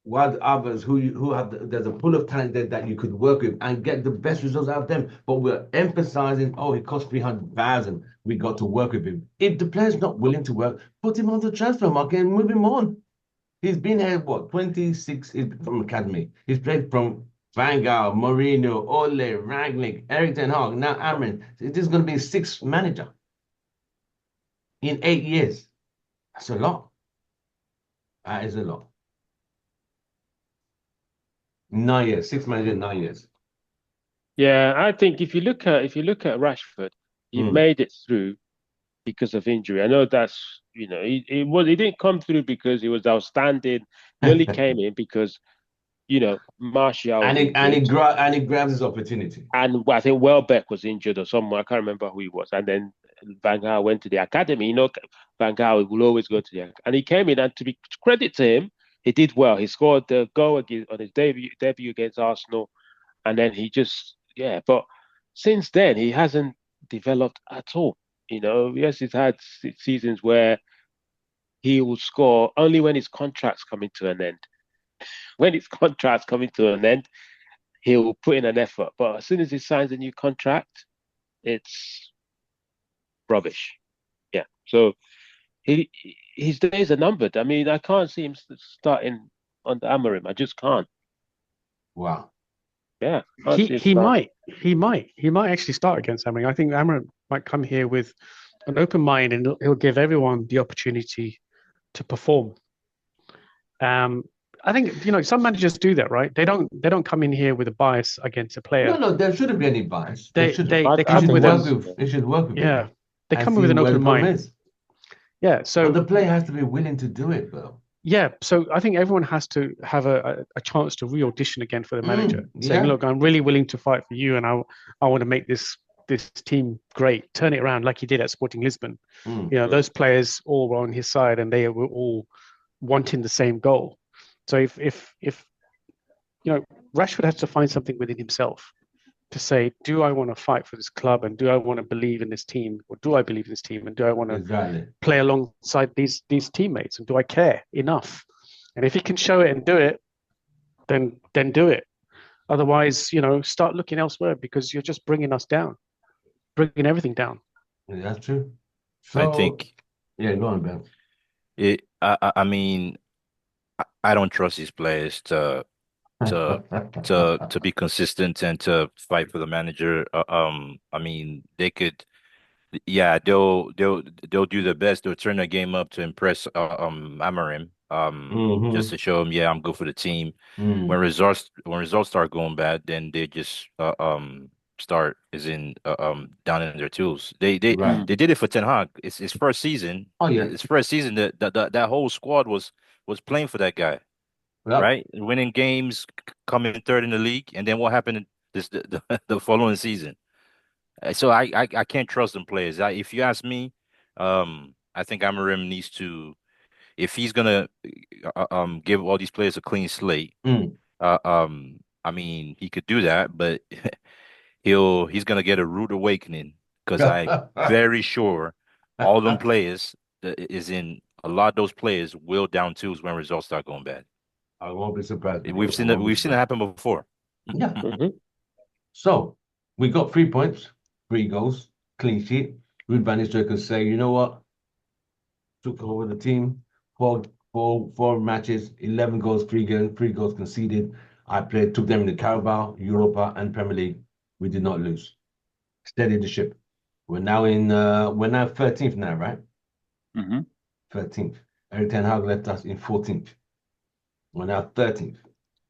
While the others who have there's a pool of talent there that you could work with and get the best results out of them. But we're emphasizing, oh, it cost 300,000. We got to work with him. If the player's not willing to work, put him on the transfer market and move him on. He's been here, what, 26 from academy. He's played from Van Gaal, Mourinho, Ole, Rangnick, Eric Ten Hag, now Amorin. This is going to be his sixth manager in 8 years. That's a lot. That is a lot. 9 years, six manager, 9 years. Yeah, I think if you look at Rashford, he Mm. made it through because of injury. I know that's he didn't come through because he was outstanding. He only came in because Martial was injured, And he grabs his opportunity. and I think Welbeck was injured or someone. I can't remember who he was. And then Van Gaal went to the academy. Van Gaal will always go to and he came in, and to be credit to him, he did well. He scored the goal on his debut against Arsenal, and then he just, yeah. But since then, he hasn't developed at all. Yes, he's had seasons where he will score only when his contract's coming to an end. When his contract's coming to an end, he'll put in an effort. But as soon as he signs a new contract, it's rubbish. Yeah. So his days are numbered. I mean, I can't see him starting under Amorim. I just can't. Wow. Yeah. He might actually start against Amorim. I think Amorim might come here with an open mind, and he'll give everyone the opportunity to perform. I think some managers do that, right? They don't come in here with a bias against a player. No, there shouldn't be any bias. They come with they should work with yeah. it. They come with an open mind. Yeah. So but the player has to be willing to do it, though. Yeah, so I think everyone has to have a chance to re-audition again for the manager, saying, "Look, I'm really willing to fight for you, and I want to make this team great, turn it around like he did at Sporting Lisbon." Those players all were on his side, and they were all wanting the same goal. So if Rashford has to find something within himself to say, do I want to fight for this club, and do I want to believe in this team, or do I believe in this team, and do I want to play alongside these teammates, and do I care enough? And if he can show it and do it, then do it. Otherwise, start looking elsewhere, because you're just bringing us down, bringing everything down. Yeah, that's true. So, I think. Yeah, go on, Ben. I mean, I don't trust these players to be consistent and to fight for the manager. I mean, they could, yeah, they'll do their best. They'll turn the game up to impress Amorim, just to show him, yeah, I'm good for the team. When results start going bad, then they just start down in their tools. They did it for Ten Hag. It's his first season. Oh yeah, his first season. That whole squad was playing for that guy. Yep. Right, winning games, coming third in the league, and then what happened the following season? So I can't trust them players. If you ask me, I think Amorim needs to, if he's gonna give all these players a clean slate. I mean, he could do that, but he's gonna get a rude awakening, because I'm very sure all them players a lot of those players will down tools when results start going bad. I won't be surprised. We've seen it happen before. Yeah. So we got 3 points, 3 goals, clean sheet. Ruud van Nistelrooy could say, you know what? Took over the team, four matches, 11 goals, 3 goals conceded. Took them in the Carabao, Europa, and Premier League. We did not lose. Steadied the ship. We're now 13th now, right? 13th. Erik ten Hag left us in 14th. We're now 13th.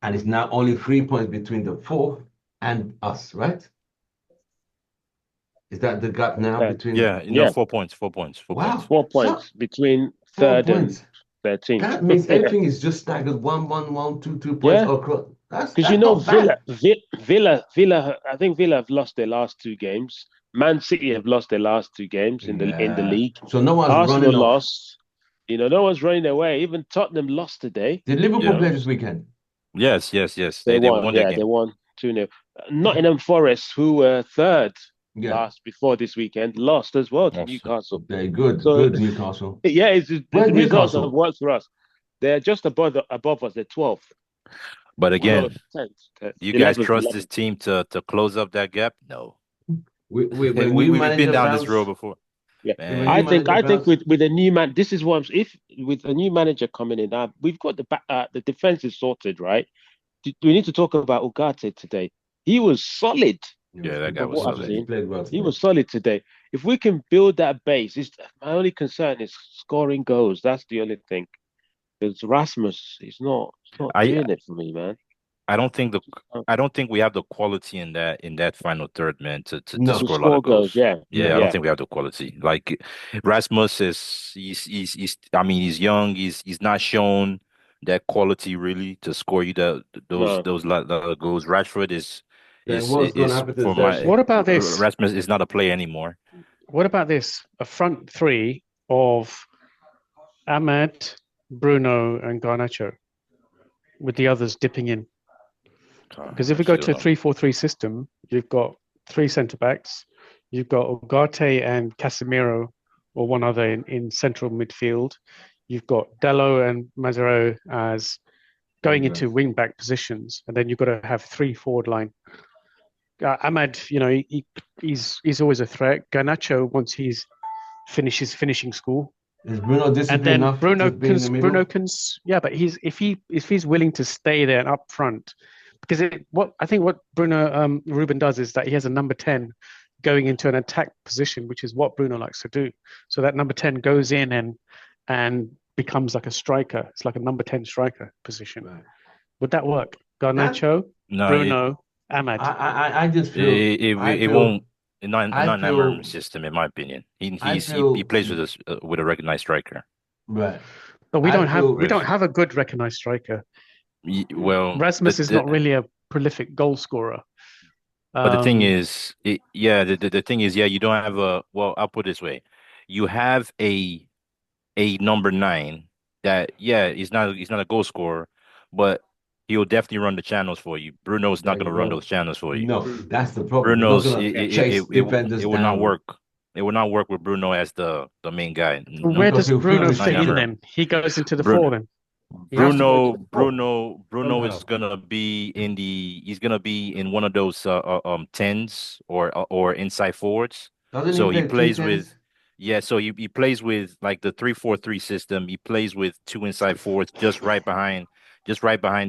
And it's now only 3 points between the 4th and us, right? Is that the gap now between? Yeah, 4 points. 4 points. 4 points between 3rd and 13th. That means everything is just staggered 1, 1, 1, 2, 2 points across. Because Villa, I think Villa have lost their last 2 games. Man City have lost their last 2 games in the league. So no one's Arsenal running lost. No one's running away. Even Tottenham lost today. Did Liverpool play this weekend? Yes. They won. Yeah, they won 2-0. Nottingham Forest, who were 3rd last before this weekend, lost as well to Newcastle. Very good. Good Newcastle. Yeah, the results have worked for us. They're just above us. They're 12th. But again, you guys trust this team to close up that gap? No. We've been down this road before. Yeah, I think with a new man, this is what if with a new manager coming in, we've got the defense is sorted, right? We need to talk about Ugarte today. He was solid. Yeah, that guy was solid. He was solid today. If we can build that base, my only concern is scoring goals. That's the only thing. Because Rasmus, he's not doing it for me, man. I don't think we have the quality in that final third, man, to score a lot of goals. Yeah, I don't think we have the quality. Like Rasmus he's young. He's not shown that quality really to score you those goals. Rashford is what about this? Rasmus is not a player anymore. What about this? A front 3 of Ahmed, Bruno, and Garnacho, with the others dipping in. Because if we go to a 3-4-3 system, you've got 3 centre backs, You've got Ugarte and Casemiro, or one other in central midfield. You've got Dello and Mazzaro as going into wing back positions, and then you've got to have 3 forward line. Ahmad, he's always a threat. Garnacho, once he's finishes finishing school, Is Bruno and disciplined then enough to be in the middle? Bruno can, yeah, but if he's willing to stay there and up front, because what Bruno Ruben does is that he has a number 10 going into an attack position, which is what Bruno likes to do. So that number 10 goes in and becomes like a striker. It's like a number 10 striker position. Right. Would that work? Garnacho, No, Bruno, Ahmad. I just feel it won't. Not I an feel- Amorim system, in my opinion. He feel- plays with a recognized striker. right. But we I don't have feel- a good recognized striker. Well, Rasmus is not really a prolific goal scorer. But the thing is, the thing is, you don't have well, I'll put it this way. You have a number 9 that, he's not a goal scorer, but he'll definitely run the channels for you. Bruno's not There going to you run go. those channels for you. No, that's the problem. Bruno's He's not gonna chase defenders it would not down. work. It would not work with Bruno as the main guy. Where Because does he'll Bruno feel fit in sure. then? He goes into the Bruno- 4 then. He has to go to the Bruno is somehow. gonna be he's gonna be in one of those 10s or inside forwards. Doesn't So he he play plays 2 with tens? so he plays with like the 3-4-3 system. He plays with 2 inside forwards just right behind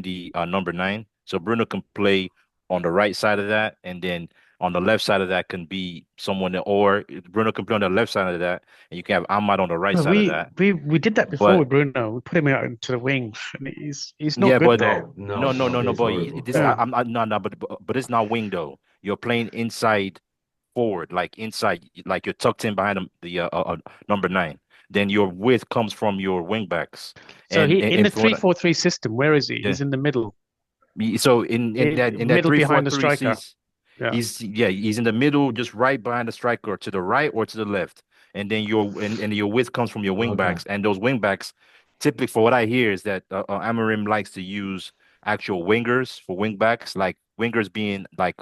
the number 9. So Bruno can play on the right side of that, and then on the left side of that can be someone, or Bruno can play on the left side of that, and you can have Ahmad on the right side of that. We did that before But- with Bruno. We put him out into the wings, and he's not Yeah, good but- there. No, No, it's boy. horrible. This Yeah. I'm no, but it's not wing though. You're playing inside forward, like inside, like you're tucked in behind the number 9. Then your width comes from your wing backs. So he in the for what 3-4-3 system. Where is he? Yeah. He's in the middle. So in that Middle behind the 3-4-3, striker. Yeah. he's in the middle, just right behind the striker, to the right or to the left, and then your width comes from your wing Okay. backs, and those wing backs, typically, for what I hear, is that Amorim likes to use actual wingers for wing backs, like wingers being like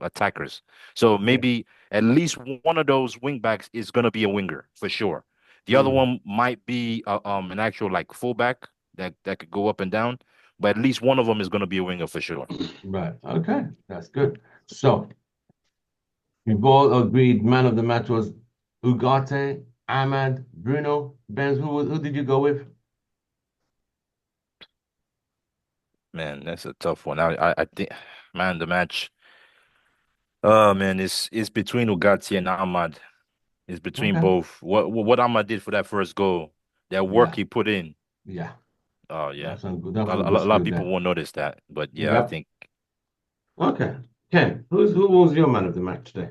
attackers. So maybe at least one of those wing backs is gonna be a winger for sure. The other one might be an actual like fullback that could go up and down, but at least one of them is gonna be a winger for sure. Right. Okay. That's good. So we've all agreed man of the match was Ugarte, Ahmad, Bruno, Benz. Who did you go with? Man, that's a tough one. I think, man, the match. Oh man, it's between Ugarte and Ahmad. It's between Okay. both. What Ahmad did for that first goal, that work Yeah. he put in. Yeah. Oh yeah, That's some good. a That's some good lot of skill people there. won't notice that, but yeah, I Yep. think Okay. Ken, who was your man of the match today?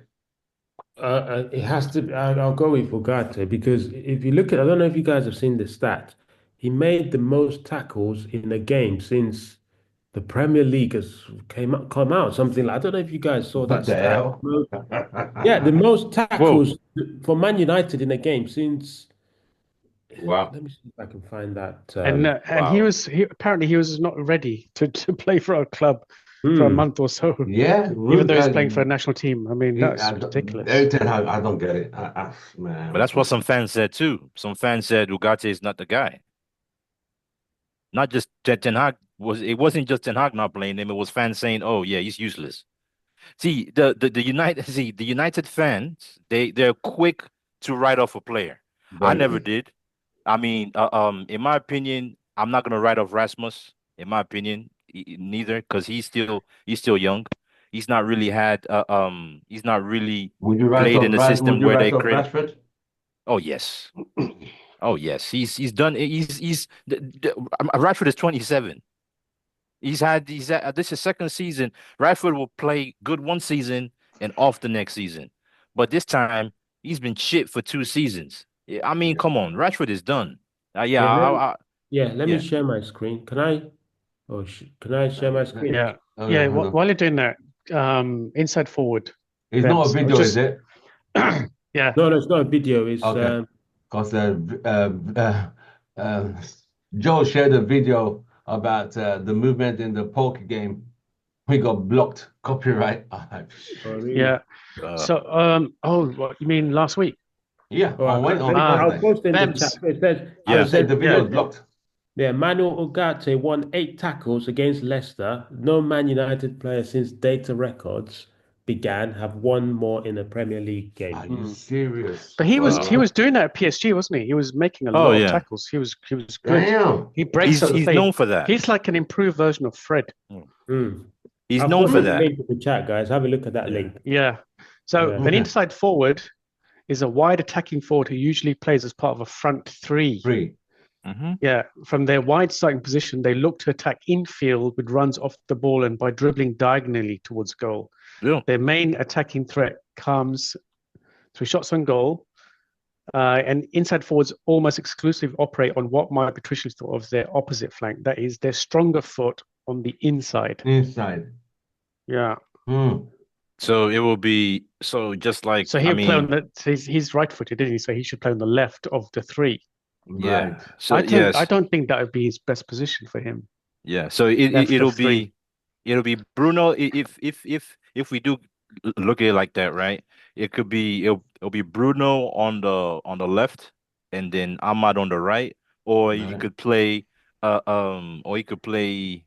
It has to. I'll go with Ugarte because if you look at, I don't know if you guys have seen the stat. He made the most tackles in a game since the Premier League has come out. Something like, I don't know if you guys saw What that the stat. hell? Yeah, the most tackles for Man United in a game since. Wow. Let me see if I can find that. And wow. apparently he was not ready to play for our club for a month or so. Yeah. Even though he's playing for a national team. I mean, that's ridiculous. Eric Ten Hag, I don't get it. Man. but that's what some fans said too. Some fans said Ugarte is not the guy. Not just Ten Hag it wasn't just Ten Hag not playing him. It was fans saying, "Oh yeah, he's useless." See, the United fans, they're quick to write off a player. I never did. I mean, in my opinion, I'm not gonna write off Rasmus. In my opinion, neither, because he's still young. He's not really Would you write played off in the Would system you where write they off create. Rashford? Oh yes, oh yes. He's done. Rashford is 27. He's had this is his second season. Rashford will play good one season and off the next season, but this time he's been shit for 2 seasons. I mean, come on, Rashford is done. Let me share my screen. Can I? Oh, can I share my screen? Yeah. Okay, Yeah. hang on. While you're doing that, inside forward. It's not a video, is it? Yeah. No, it's not a video. It's Okay. Because Joe shared a video about the movement in the poker game We got blocked. Copyright. Oh, really? Yeah. Uh, So, what you mean last week? Yeah, Oh, on when on I'll Thursday. post in the Bems. chat. It says, Yeah. I said the video Yeah. was blocked. yeah, Manuel Ugarte won 8 tackles against Leicester. No Man United player since data records began have won more in a Premier League Are game. you serious? But he Wow. was doing that at PSG, wasn't he? He was making a Oh, lot of yeah. tackles. He was good. Damn. He breaks up the He's play. known for that. He's like an improved version of Fred. He's I'll known post for the that. link in the chat, guys. Have a look at that Yeah. link. Yeah. So Yeah. an Okay. inside forward is a wide attacking forward who usually plays as part of a front three. Three. Mm-hmm. Yeah. From their wide starting position, they look to attack infield with runs off the ball and by dribbling diagonally towards goal. Yeah. Their main attacking threat comes through shots on goal. And inside forwards almost exclusively operate on what might be traditionally thought of their opposite flank. That is their stronger foot on the inside. Inside. Yeah. So it will be just like So he'll play on the. He's right-footed, isn't he? So he should play on the left of the three. yeah. Right. So I don't think that would be his best position for him. yeah. So Left it'll of three. be Bruno if we do look at it like that, right? It'll be Bruno on the left and then Ahmad on the right, or you Right. could play or you could play.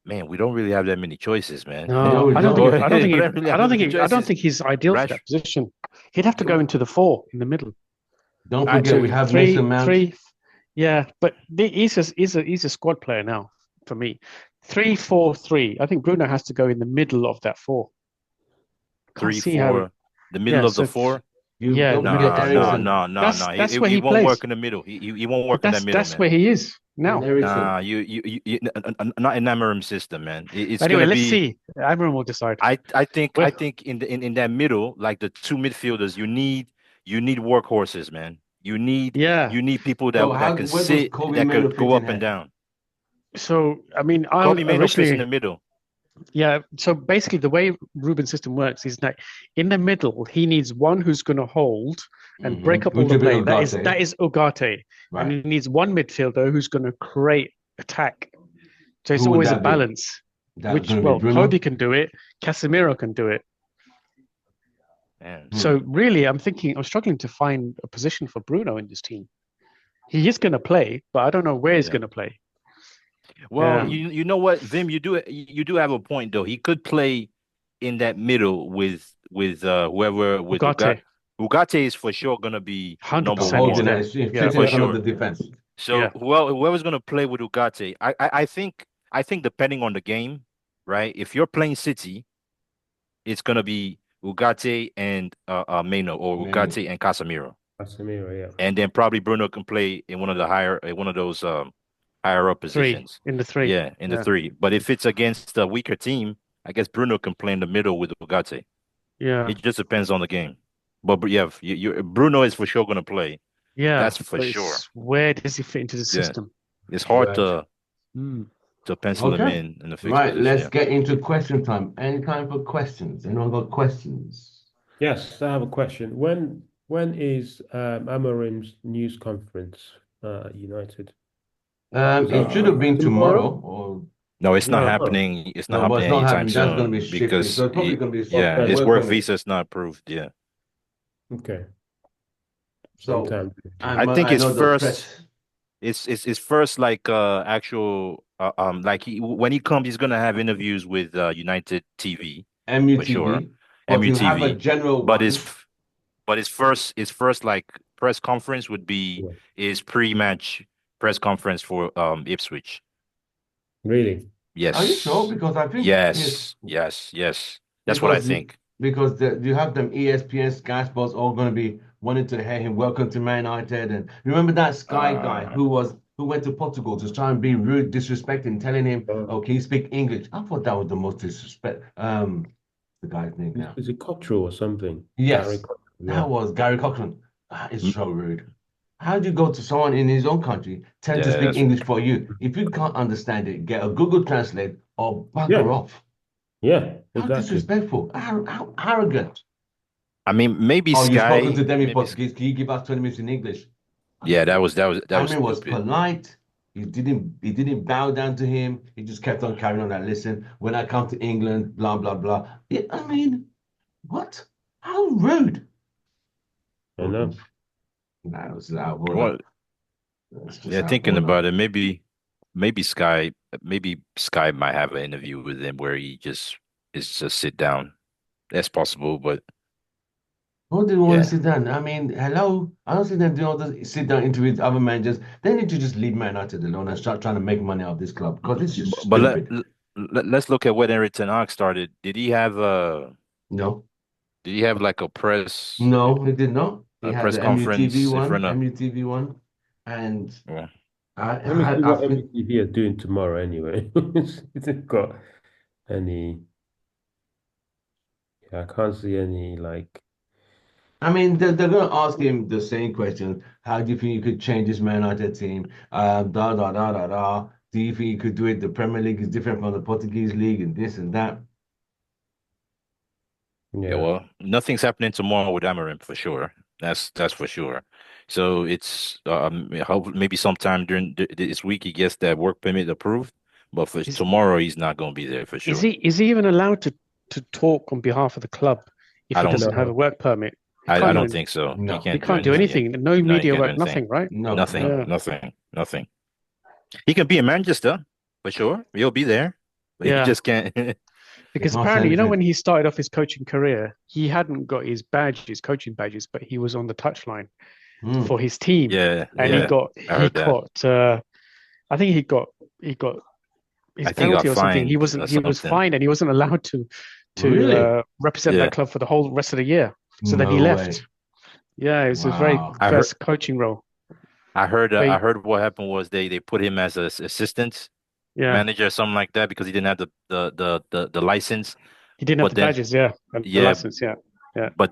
Man, we don't really have that many choices, man. No, we I don't don't. think. I don't think. We don't really have many I don't choices. think he's ideal for Rash- that position. He'd have to go into the 4 in the middle. Don't forget we have three, Mason Mount. three. Yeah, but he's a squad player now for me. 3-4-3. I think Bruno has to go in the middle of that 4. Can't 3, see how- 4, the middle Yeah, of the so 4. Yeah, Don't No, forget Ericsson. no. That's He where he won't plays. work in the middle. He won't work in that middle, That's man. where he is now. And Ericsson. Nah, you not in Amorim system, man. It's Anyway, gonna let's be. see. Everyone will decide. I think Well- in that middle, like the 2 midfielders, you need workhorses, man. You need people So that how- can where does sit, Kobe that Mano could go fit up in and here? down. So I mean, I Kobe Mano fits in originally the middle. Yeah, so basically the way Ruben's system works is that in the middle he needs one who's going to hold and break up all Which the will be play. Ugarte. That is Ugarte, and Right. he needs one midfielder who's going to create attack. So it's Who would always a that be? balance. That's gonna be Bruno. Kobe can do it, Casemiro can do it. Man. So really, I'm struggling to find a position for Bruno in this team. He is going to play, but I don't know where he's Yeah. going to play. Well, Yeah. you know what, Vim, you do have a point though. He could play in that middle with whoever with Ugarte. Ugarte is for sure gonna be 100% number he's Holding there. one. that shit, Yeah, fitting for under sure. the defense. So Yeah. whoever's gonna play with Ugarte, I think depending on the game, right? If you're playing City, it's gonna be Ugarte and Meno, or Meno. Ugarte and Casemiro. Casemiro, yeah. And then probably Bruno can play in one of those higher up positions. In the 3. Yeah, in the 3. But if it's against a weaker team, I guess Bruno can play in the middle with Ugarte. Yeah. It just depends on the game. But yeah, Bruno is for sure going to play. Yeah. That's for but sure. Where does he fit into the Yeah. system? It's hard Right. to pencil him Okay. in the fixed Right, position, let's yeah. get into question time. Any time for questions? Anyone got questions? Yes, I have a question. When is Amorim's news conference, United? It should have been tomorrow, or No, it's not No. happening. It's not no, but happening it's not anytime happening. That's going to soon be shifted. because So it's probably going to be yeah, his work work on it. visa is not approved. Yeah, Okay. So Sometime. I think it's know the first. press- It's first like actual like when he comes, he's gonna have interviews with United TV, MUTV, sure. but you have a MUTV. general but one. his first like press conference would be his pre-match press conference for Ipswich. Really? Yes. Are you sure? Because I think Yes. That's what I Because think. because you have them ESPN, Sky Sports all going to be wanting to hear him. Welcome to Man United, and remember that Sky guy who went to Portugal to try and be rude, disrespecting, telling him, "Oh, can you speak English?" I thought that was the most disrespect. The guy's name now. Is it Cottrell or something? Yes, Gary Cottrell, yeah. that was Gary Cochran. That is so rude. How do you go to someone in his own country, tell him to Yeah, speak that's- English for you? If you can't understand it, get a Google Translate or bugger Yeah. off. Yeah, How exactly. disrespectful, how arrogant. I mean, maybe Oh, you've Sky. spoken to them in maybe Portuguese. Can you give us 20 minutes in English? Yeah, that was I mean, was stupid. polite. He didn't bow down to him. He just kept on carrying on and listen, when I come to England, blah blah blah. I mean, what? How rude. I know. Nah, it's out of order. Well, It's just yeah, out of thinking order. about it, maybe Sky might have an interview with him where he just is just sit down. That's possible, but Who did want to yeah. sit down? I mean, hello. I don't see them doing all this sit down interviews with other managers. They need to just leave Man United alone and start trying to make money out of this club because it's just But stupid. let's look at when Eric Ten Hag started. No, Did he have like no, he did not. He a had press the MUTV conference in one, front of? MUTV one, and Yeah. Let me see I what think. MTV are doing tomorrow anyway. They've got any. Yeah, I can't see any like. I mean, they're going to ask him the same question. How do you think you could change this Man United team? Da da da da da. Do you think you could do it? The Premier League is different from the Portuguese league, and this and that. Yeah, Yeah. well, nothing's happening tomorrow with Amorin for sure. That's for sure. So it's maybe sometime during this week he gets that work permit approved, but for Is tomorrow he's not going to be there for is sure. he even allowed to talk on behalf of the club if I he don't doesn't have No. a work permit? He I can't don't even think so. He No, he can't do can't do anything. anything. No No, he media can't do work, anything. nothing, right? no, Nothing, Yeah, no. nothing, nothing. He can be in Manchester for sure. He'll be there, but he yeah. just can't. He Because can't say apparently, when anything. he started off his coaching career, he hadn't got his badges, coaching badges, but he was on the touchline Hmm. for his team, Yeah, and he yeah. got I he heard that. got I think he got his I think he got penalty or something. fined or He was something. fined and he wasn't allowed to Really? represent Yeah. that club for the whole rest of the year. So then he No left. way. Yeah, it was his very Wow. I heard first coaching role. But I heard what happened was they put him as an assistant yeah, manager or something like that because he didn't have the license. he didn't have But the then badges. Yeah, and the yeah, license. Yeah, yeah. but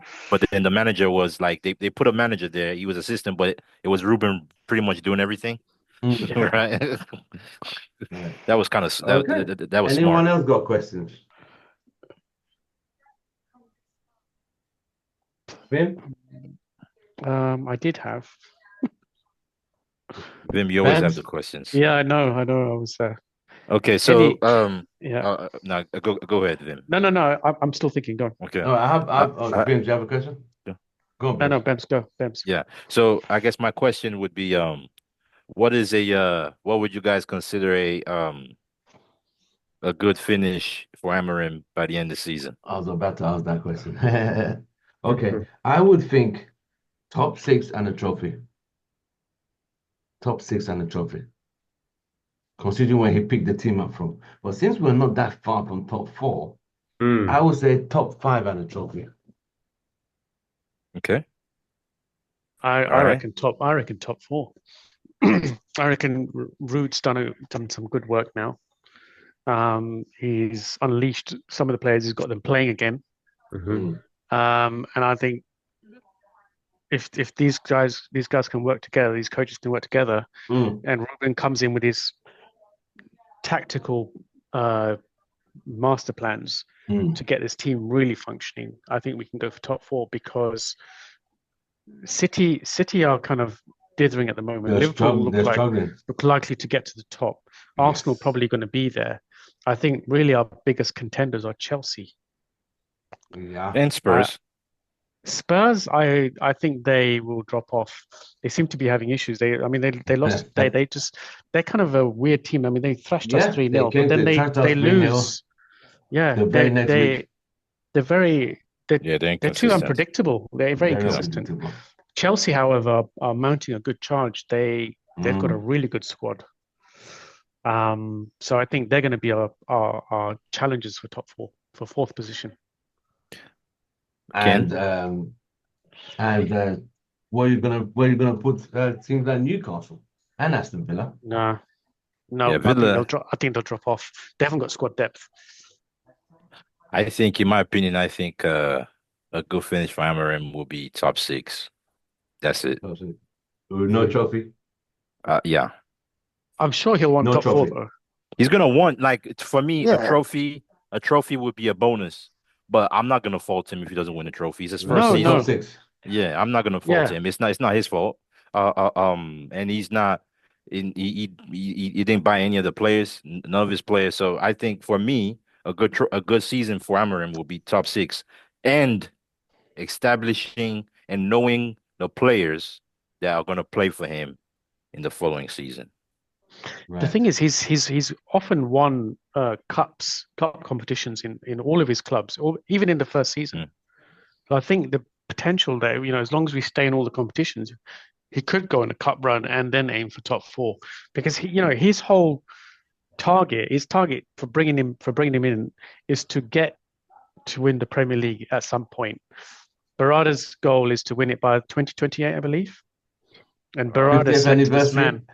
then the manager was like they put a manager there. He was assistant, but it was Ruben pretty much doing everything. Hmm. Right? Yeah. That was kind of Okay. that was Anyone smart. else got questions? Vim? I did have. Vim, you always have the Bams? questions. Yeah, I know. I know. I was Okay, so any. Yeah. now go ahead, Vim. No. I'm still thinking. Go on. Okay. No, Uh, Vim, do you have a question? yeah. Go on, No. Bims. Bems, go. Bems. Yeah. So I guess my question would be, what would you guys consider a good finish for Amorim by the end of the season? I was about to ask that question. Okay. I would think top six and a trophy. Top six and a trophy. Considering where he picked the team up from. But since we're not that far from top four, I Mm. would say top five and a trophy. Okay. I All right. reckon top. I reckon top four. I reckon Ruud's done some good work now. He's unleashed some of the players. He's got them playing again. Mhm. And I think if these guys can work together, these coaches can work together, Mm. and Ruben comes in with his tactical master plans Mm. to get this team really functioning, I think we can go for top four because City are kind of dithering at the moment. Liverpool They're struggling. look likely to get to the top. Arsenal Yes. probably going to be there. I think really our biggest contenders are Chelsea. Yeah. And Spurs. Spurs, I think they will drop off. They seem to be having issues. They lost. They're kind of a weird team. I mean, they thrashed us Yeah, 3-0, they but then tracked us they 3-0 lose. Yeah, the very next week. they're very Yeah, they're they're too inconsistent. unpredictable. They're very Very inconsistent. unpredictable. Chelsea, however, are mounting a good charge. They've got a really good squad. So I think they're going to be our challengers for top four, for fourth position. Ken? And where you gonna put teams like Newcastle and Aston Villa? No, Yeah, I think Villa. they'll drop. I think they'll drop off. They haven't got squad depth. I think, in my opinion, a good finish for Amorim will be top six. That's it. No trophy. Yeah. I'm sure he'll want No top four trophy. though. He's gonna want, like, for me, Yeah. a trophy would be a bonus. But I'm not gonna fault him if he doesn't win a trophy. It's his first No, season. no. Top six. Yeah, I'm not gonna fault Yeah. him. It's not his fault. And he's not He didn't buy any of the players, none of his players. So I think for me, a good season for Amorim will be top six, and establishing and knowing the players that are going to play for him in the following season. The thing is, he's often won cup competitions in all of his clubs, or even in the first season. So I think the potential there, as long as we stay in all the competitions, he could go on a cup run and then aim for top four, because his whole his target for bringing him in is to get to win the Premier League at some point. Barada's goal is to win it by 2028, I believe. And Barada selected this man.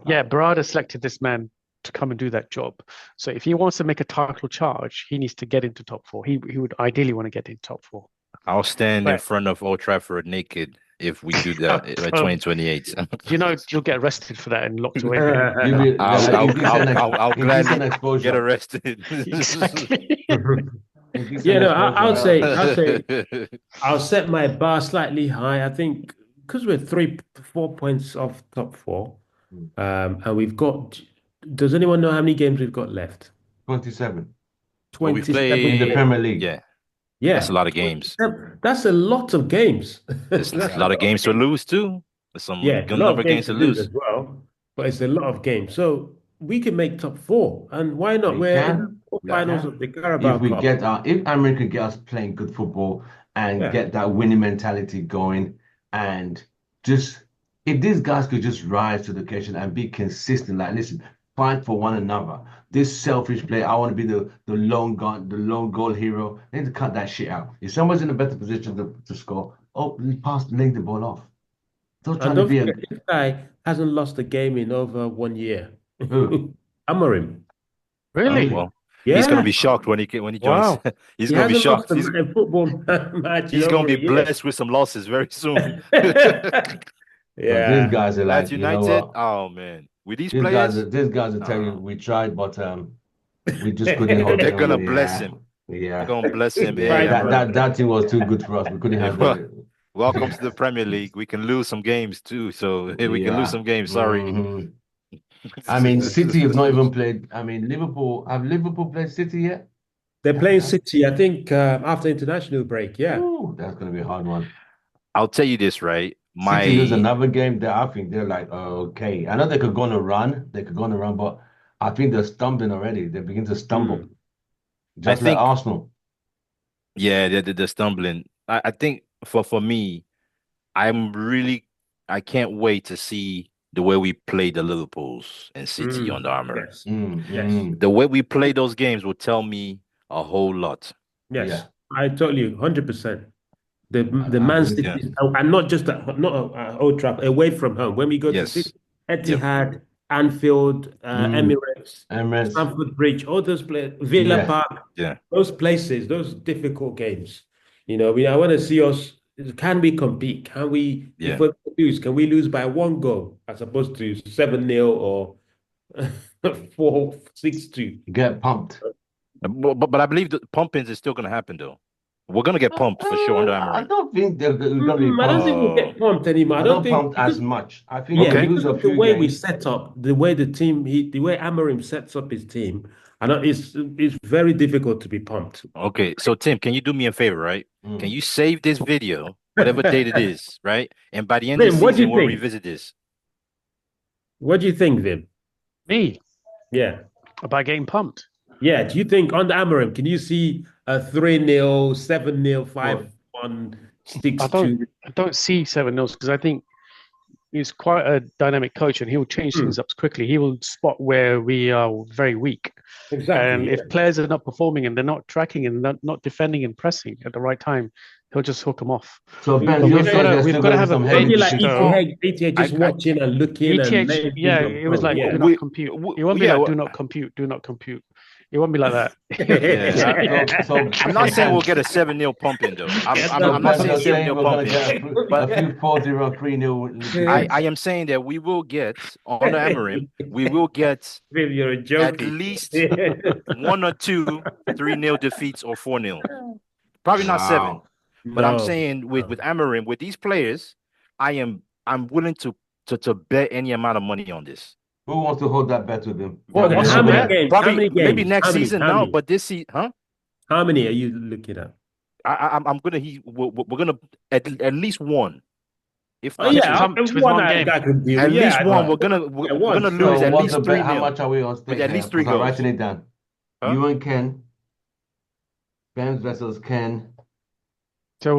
Yeah, Barada selected this man to come and do that job. So if he wants to make a title charge, he needs to get into top four. He would ideally want to get in top four. I'll stand in front of Old Trafford naked if we do that by 2028. You'll get arrested for that and locked away. I'll gladly get arrested. Exactly. I'll set my bar slightly high. I think because we're 4 points off top four, and we've got. Does anyone know how many games we've got left? 27. 27 in the Premier League. Yeah. Yeah, that's a lot of games. That's a lot of games. There's a lot of games to lose too. There's some good number of games to lose as well. But it's a lot of games, so we can make top four, and why not? We're in the finals of the Carabao Cup. If Amorin could get us playing good football and get that winning mentality going, and just if these guys could just rise to the occasion and be consistent, like listen, fight for one another. This selfish play, I want to be the lone goal hero. They need to cut that shit out. If someone's in a better position to score, lay the ball off. Don't forget, this guy hasn't lost a game in over 1 year. Who? Amorim. Really? Well, he's going to be shocked when he joins. Wow. He's going to be shocked. He's going to be blessed with some losses very soon. These guys are like United. Oh man. With these players, these guys will tell you we tried, but we just couldn't hold They're gonna bless him. Yeah, they're gonna bless him. That team was too good for us. We couldn't handle it. Welcome to the Premier League. We can lose some games too. So we can lose some games. Sorry. Mm-hmm. I mean, City have not even played. I mean, Liverpool. Have Liverpool played City yet? They're playing City, I think, after international break. Yeah. Ooh, that's gonna be a hard one. I'll tell you this, right? City lose another game there. I think they're like, okay. I know they could go on a run. But I think they're stumbling already. They begin to stumble. Just like Arsenal. Yeah, they're stumbling. I think for me, I can't wait to see the way we play the Liverpools and City on the Amorin. Yes. The way we play those games will tell me a whole lot. Yes, I totally 100%. The Man City, and not just Old Trafford, away from home. When we go to City, Etihad, Anfield, Emirates, Stamford Bridge, all those places, Villa Park, those places, those difficult games. I want to see us. Can we compete? Can we? If we lose, can we lose by 1 goal as opposed to 7-0 or 4-6-2? Get pumped. But I believe the pumpings is still going to happen though. We're going to get pumped for sure under Amorin. I don't think they're going to be pumped. I don't think we'll get pumped anymore. I don't think pumped as much. I think the way we set up, the way the way Amorim sets up his team, it's very difficult to be pumped. Okay, so Tim, can you do me a favor, right? Can you save this video, whatever date it is, right? And by the end of the season, we'll revisit this. What do you think, Vim? Me? Yeah. About getting pumped? Yeah. Do you think under Amorim, can you see a 3-0, 7-0, 5-1, 6-2? I don't see 7-0 because I think he's quite a dynamic coach and he will change things up quickly. He will spot where we are very weak. Exactly. And if players are not performing and they're not tracking and not defending and pressing at the right time, he'll just hook them off. So Ben, we've got to have a maybe like ETH just watching and looking. It was like do not compute. It won't be like do not compute. It won't be like that. I'm not saying we'll get a 7-0 pumping though. I'm not saying 7-0 pumping. But a few 4-0, 3-0. I am saying that we will get under Amorim, we will get at least 1 or 2 3-0 defeats or 4-0. Probably not 7. But I'm saying with Amorim, with these players, I'm willing to to bet any amount of money on this. Who wants to hold that bet with him? Well, Okay, what's how the many bet? games? Probably How many games? maybe next How many? season How now, many? but this season, huh? How many are you looking at? I'm gonna we're gonna at least one, if Oh not Get yeah, two. pumped with one one I game. could deal At with. least Yeah, one. Right. We're gonna yeah, we're one. gonna lose So at what's the least bet? How 3-0 much are we on with stake at here? least three Because I'm goals. writing it down. Huh? You and Ken. Bams versus Ken. So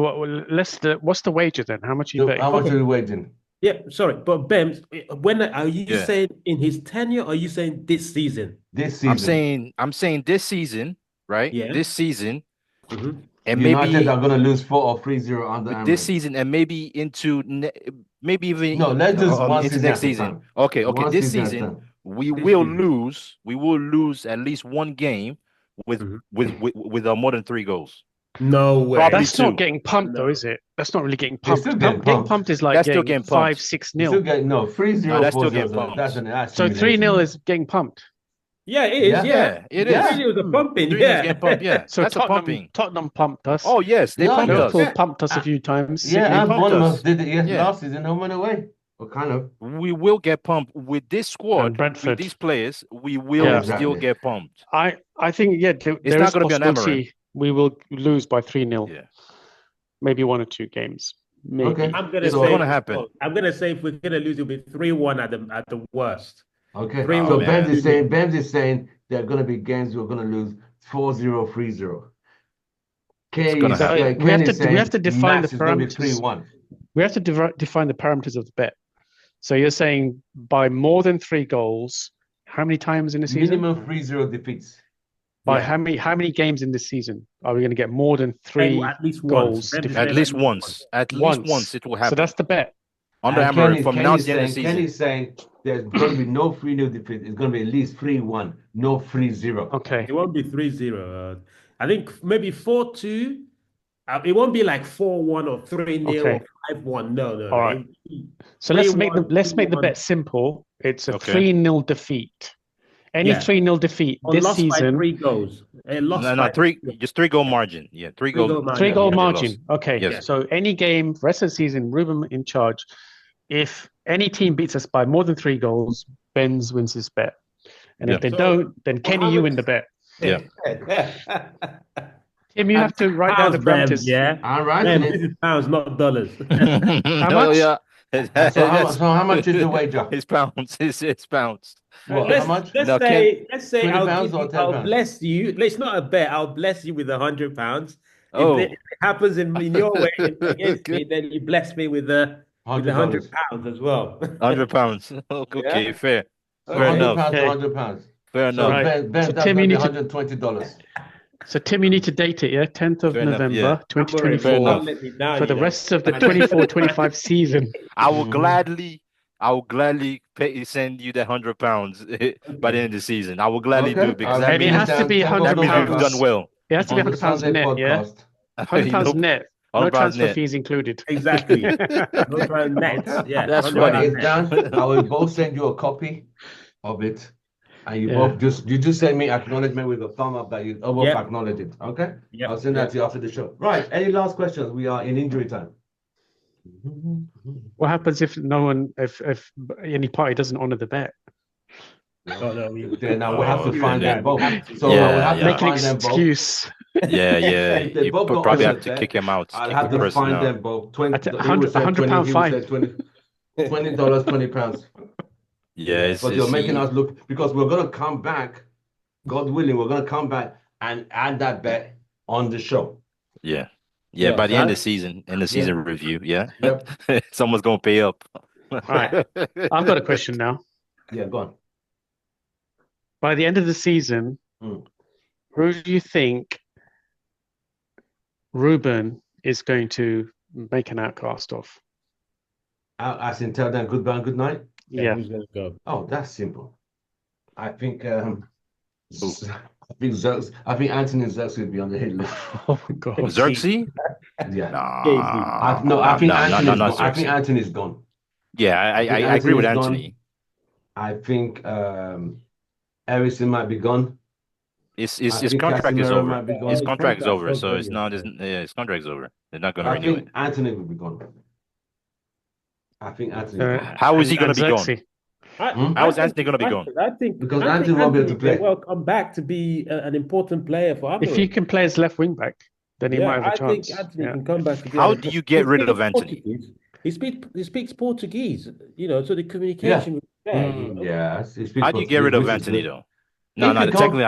what's the wager then? How much are you So betting? how much Okay. are we wagering? Yeah, sorry, but Bems, when are you Yeah. saying in his tenure, or are you saying this season? This season. I'm saying this season, right? Yeah. This season, Mm-hmm. and United maybe are going to lose 4 or 3-0 under with this Amorin. season, and maybe into maybe even No, let's just one into season next at a season. time. Okay, One this season at a season time. we This will season. lose. We will lose at least one game with Mhm. with more than 3 goals. No way. Probably That's two. not getting pumped, though, No. is it? That's not really getting They're pumped. still getting Getting pumped. pumped is like That's still getting getting pumped. 5-6 You still nil. get no 3-0, No, that's 4-0. still getting pumped. That's So 3-0 humiliation. is getting pumped. Yeah, it is. Yeah. Yeah, it Yeah. is. It was a pumping. 3-0 is Yeah. getting pumped. Yeah, So that's a pumping. Tottenham pumped us. Oh yes, they Yeah, pumped yeah. us. Liverpool pumped us a few times. Yeah, City and pumped Bournemouth us. did it Yeah. last season. No went away. Well, kind of. We will get pumped with this squad, with Brentford. these players. We will Yeah. still Exactly. get pumped. I think there is not gonna be an possibility we will lose by 3-0. Yeah, Maybe 1 or 2 games. Maybe. Okay. I'm gonna it's say gonna happen. I'm gonna say if we're gonna lose, it'll be 3-1 at the worst. Okay. 3-1. So man. Benz is saying there are going to be games we're going to lose 4-0, 3-0. It's gonna happen. We have to define the Max is going to be parameters. 3-1. We have to define the parameters of the bet. So you're saying by more than 3 goals, how many times in the season? Minimum 3-0 defeats. By Yeah. how many games in this season are we going to get more than 3 At least goals? once. At least once. At least once it will happen. So that's the bet. Under And Amorin from now to the end of the saying, season. Kenny's saying there's going to be no 3-0 defeat. It's going to be at least 3-1, no 3-0. Okay. It won't be 3-0. I think maybe 4-2. It won't be like 4-1 or 3-0 Okay. or 5-1. No. All right. So 3-1, let's make the 2-1. bet simple. It's a Okay. 3-0 defeat. Any Yeah. 3-0 defeat Or this lost by season. 3 goals. No, just 3-goal margin. Yeah, 3 goals. 3-goal Yeah, margin. lost. Okay. Yes. So any game, rest of the season, Ruben in charge. If any team beats us by more than 3 goals, Benz wins his bet. And if Yeah. they So, don't, then Kenny, you win the bet. Yeah. Tim, you have to write down the parameters. Yeah. All right. Man, this is pounds, not dollars. How No, much? yeah. So how much is the wager? It's pounds. It's pounds. What, how much? Let's No, say 20 I'll pounds give or you, 10 I'll pounds? bless you. It's not a bet. I'll bless you with £100. Oh. If it happens in your way against me, then you bless me with the $100. £100 as well. £100. Okay, Yeah. fair. So Fair £100 enough. to Okay. £100. Fair So enough. Right. Ben, So that's Tim, going you to need be $120. So Tim, you need to date it, yeah? 10th of Fair enough, November, yeah. Fair 2024 enough. for the rest of the 24-25 season. I will Mhm. gladly send you that £100 by the end of the season. I will gladly Okay. do it because I'll that And it write means has to be down 10th of that means we've November done well. It has to be on the £100 Sunday net, yeah? podcast. £100 net. No £100 transfer net. fees included. Exactly. No trying nets. Okay. Yeah. That's £100 funny. It's net. done. I will both send you a copy of it. And you Yeah. both just send me acknowledgement with a thumb up that you both Yep. acknowledge it. Okay? Yep. I'll send that to you after the show. Right. Any last questions? We are in injury time. What happens if if any party doesn't honor the bet? Then I will have to Oh, find yeah. them both. So Yeah, I will have yeah. to Make an find them both. excuse. Yeah. If they You both don't probably honor have the to bet, kick him out. I'll Kick have the to person find out. them both. 20, That's a he would say £100 20, he would fine. say $20, £20. Yeah, But you're making us look, because we're gonna come back, God willing, we're gonna come back and add that bet on the show. Yeah. Yeah, By the end of the that- season, in the season review, yeah. Yep. Someone's gonna pay up. Right. I've got a question now. Yeah, go on. By the end of the season, Mm. who do you think Ruben is going to make an outcast of? As in tell them goodbye and good night. Yeah. Who's gonna go? Oh, that's simple. I think I think Anthony Zerks will be on the hit list. Oh my God. Xerxes? Yeah. Nah. I think no, Anthony's not gone. I Xerxes. think Anthony's gone. Yeah, I think agree with Anthony's gone. Anthony. I think Eriksen might be gone. His I think contract is Casemiro over. might be gone. His contract is over, contract's so over, it's yeah. not. His contract is over. They're not gonna I renew it. think Anthony will be gone. I think Anthony's gone. How is he going and to be gone? Xerxes. How is Anthony going to be gone? Because Anthony won't be able to play. Well, come back to be an important player for Amorin. If he can play as left wing back, then he might have a chance. I think Anthony can come back to be. How do you get rid of Anthony? He speaks Portuguese, so the communication was there. Yeah. How do you get rid of Anthony though? No, technically,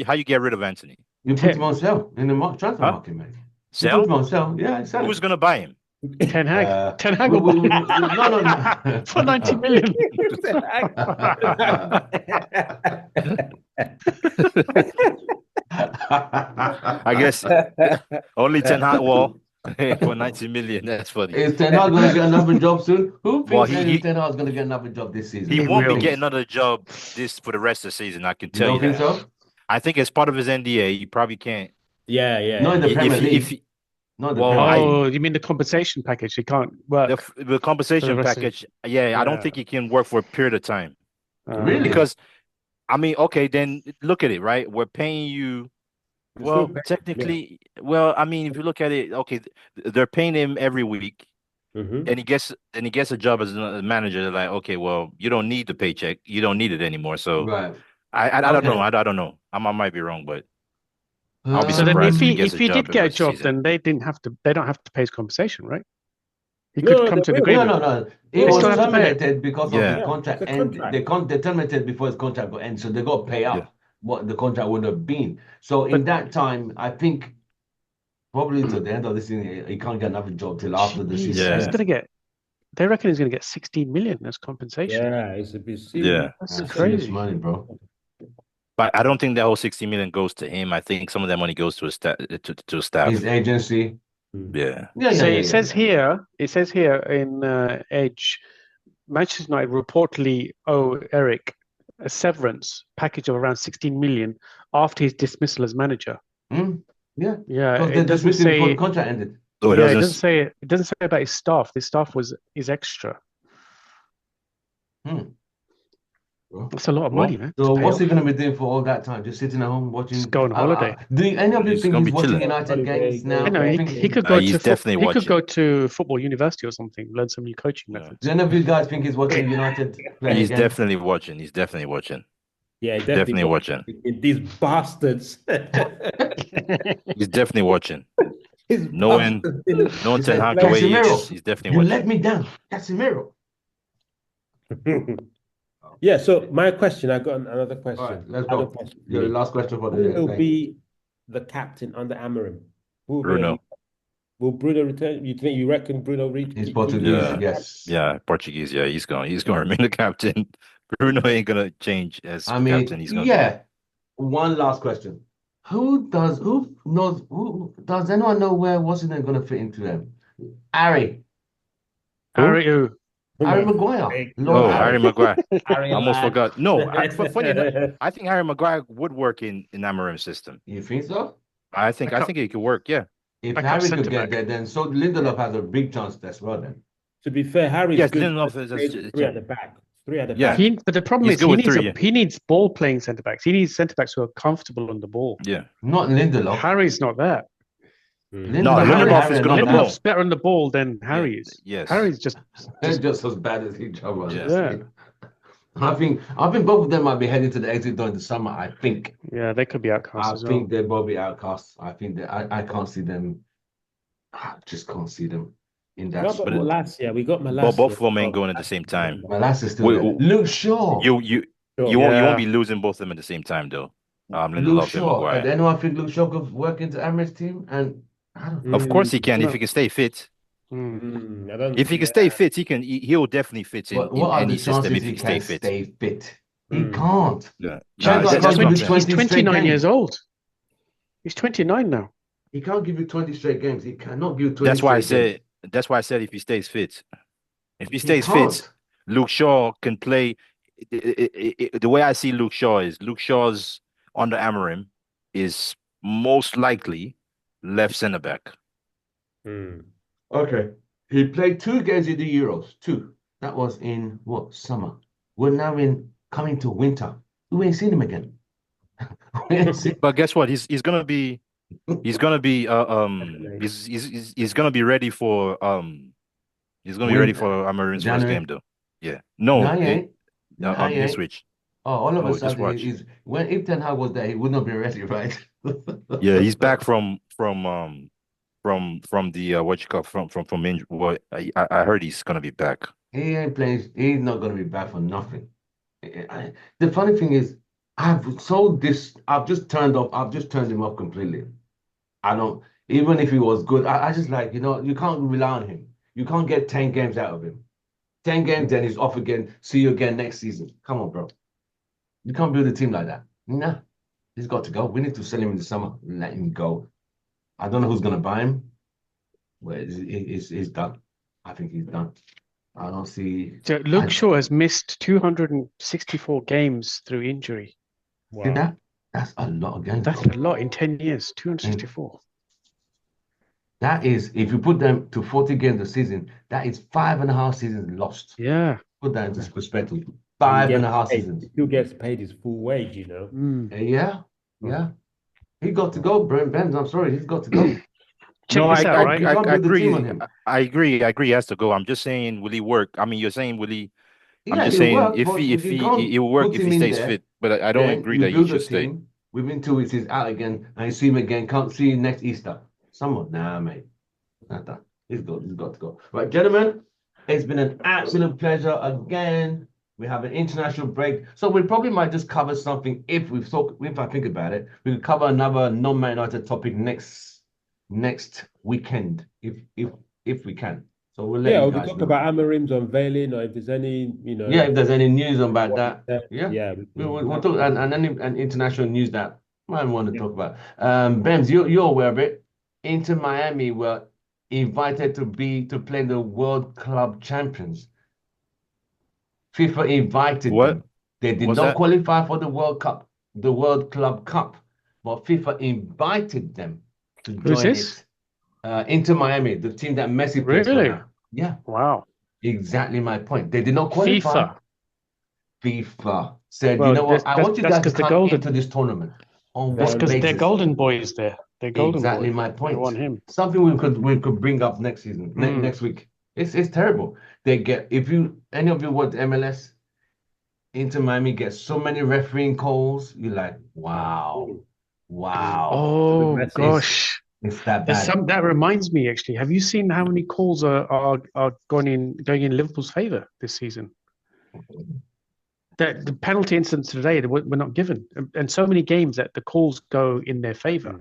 how you get rid of Anthony? You put him on sale in the transfer market, man. Sell? You put him on sale. Yeah, sell. Who's going to buy him? Ten Hag. Ten Hag will buy no. for 90 million. I guess only Ten Hag will for 90 million. That's funny. Is Ten Hag going to get another job soon? Who thinks Ten Hag is going to get another job this season? He won't be getting another job for the rest of the season. I can tell you think that. So? I think as part of his NDA, he probably can't. Yeah. Not in the Premier League. You mean the compensation package? He can't work. The compensation package. I don't think he can work for a period of time. Really? Because, I mean, okay, then look at it, right? We're paying you. Well, technically, I mean, if you look at it, okay, they're paying him every week, and he gets a job as a manager. They're like, okay, well, you don't need the paycheck, you don't need it anymore. So, I don't know, I don't know. I might be wrong, but I'll be surprised if he did get a job, then they don't have to pay his compensation, right? He could come to an agreement. No. He was terminated because of the contract, and they terminated before his contract got end, so they got to pay out what the contract would have been. So in that time, I think probably to the end of the season, he can't get another job till after the season. He's gonna get. They reckon he's gonna get 16 million as compensation. Yeah, it's a bit serious. Yeah, that's crazy money, bro. But I don't think that whole 60 million goes to him. I think some of that money goes to his staff. His agency. Yeah. It says here in Edge, Manchester United reportedly owe Eric a severance package of around 16 million after his dismissal as manager. Yeah. It doesn't say before the contract ended. So it doesn't say about his staff. His staff is extra. That's a lot of money, man. So what's he going to be doing for all that time? Just sitting at home watching? Just going on holiday. Do any of you think he's watching United games now? I know he could go to football university or something, learn some new coaching methods. Do any of you guys think he's watching United play? He's definitely watching. He's definitely watching. Yeah, definitely watching. These bastards. He's definitely watching. Knowing Ten Hag the way he is, he's definitely watching. You let me down. Casemiro. Yeah, so my question, I got another question. All right, let's go. Your last question for the day. Who will be the captain under Amorin? Bruno. Will Bruno return? You reckon Bruno He's Portuguese, yes. Yeah, Portuguese, yeah. He's going to remain the captain. Bruno ain't going to change as captain. One last question. Does anyone know where Washington going to fit into them? ErA. ErA who? Harry Maguire. Harry Maguire. I almost forgot. No, funny enough, I think Harry Maguire would work in Amorim's system. You think so? I think it could work, yeah. If Harry could get there, then so Lindelof has a big chance as well then. To be fair, Harry's good. Lindelof is three at the back. But the problem is he needs ball playing centre backs. He needs centre backs who are comfortable on the ball. Yeah. Not Lindelof. Harry's not that. Lindelof's better on the ball than Harry is. Yes. Harry's just as bad as each other. Yes. Yeah. I think both of them might be heading to the exit door in the summer. I think. Yeah, they could be outcasts. I think they'll both be outcasts. I think that I can't see them. I just can't see them in that. But Malacia, we got Malacia. Both of them ain't going at the same time. Malacia still. Luke Shaw. You won't be losing both of them at the same time though. Luke Shaw. And anyone think Luke Shaw could work into Amorim's team? And I don't know. Of course he can if he can stay fit. If he can stay fit, he'll definitely fit in any system if he stay fit. He can't. Yeah. He's 29 years old. He's 29 now. He can't give you 20 straight games. He cannot give you 20 That's why I said if he stays fit. If he stays fit, Luke Shaw can play. The way I see Luke Shaw's under Amorim is most likely left centre back. Okay. He played 2 games in the Euros. 2. That was in summer. We're now coming to winter. We ain't seen him again. But guess what? He's gonna be he's gonna be ready for He's gonna be ready When for Amorin's first game January? though. Yeah. No, No, he ain't. No, he he'll ain't. switch. Oh, all of a No, just sudden watch. he's when if Ten Hag was there, he would not be ready, right? Yeah, he's back from the what you call from injury. What I heard he's gonna be back. He ain't playing. He's not gonna be back for nothing. The funny thing is, I've just turned off. I've just turned him off completely. I don't. Even if he was good, I just like you can't rely on him. You can't get 10 games out of him. 10 games, then he's off again. See you again next season. Come on, bro. You can't build a team like that. Nah, he's got to go. We need to sell him in the summer. Let him go. I don't know who's gonna buy him. Well, he's done. I think he's done. I don't see. So Luke Shaw has missed 264 games through injury. See that? That's a lot of games. That's bro. a lot in 10 years. 264. That is, if you put them to 40 games a season, that is 5.5 seasons lost. Yeah. Put that into perspective. He 5.5 paid- seasons. he still gets paid his full wage, you know. Yeah. He got to go, Brent Benz. I'm sorry, he's got to go. Check No, this out, right? You can't build a team on agree. him. I agree. I agree. He has to go. I'm just saying, will he work? I mean, you're saying will he? I'm Yeah, just he'll saying work, if but he if you can't will work put if him he in stays there, fit. But I don't then agree you that he build a should stay. team. Within 2 weeks, he's out again, and you see him again. Can't see you next Easter. Someone, nah, mate. Not that. He's got to go. Right, gentlemen, it's been an absolute pleasure again. We have an international break, so we probably might just cover something if I think about it. We could cover another non-Man United topic next weekend if we can. So we'll let Yeah, you we could guys talk know. about Amorim's unveiling, or if there's any, Yeah, if there's any news about that, yeah, we'll talk and any international news that I want to talk about. Yeah. Bems, you're aware of it. Inter Miami were invited to play the World Club Champions. FIFA invited What them. They did was not that? qualify for the World Cup, the World Club Cup, but FIFA invited them to Who's join this? it. Inter Miami, the team that Messi plays for Really? now. Yeah, Wow. exactly my point. They did not qualify. FIFA. FIFA said, Well, you know what? I want you guys to 'cause the come into this tournament on That's what because they're basis? golden boys there. They're golden Exactly boy. my They want point. him. Something we could bring up next season, next week. It's terrible. They get if you any of you watch MLS, Inter Miami gets so many refereeing calls. You're like, wow. Oh It's- gosh. It's that There's bad. that reminds me actually. Have you seen how many calls are going in Liverpool's favour this season? The penalty incidents today were not given, and so many games that the calls go in their favour.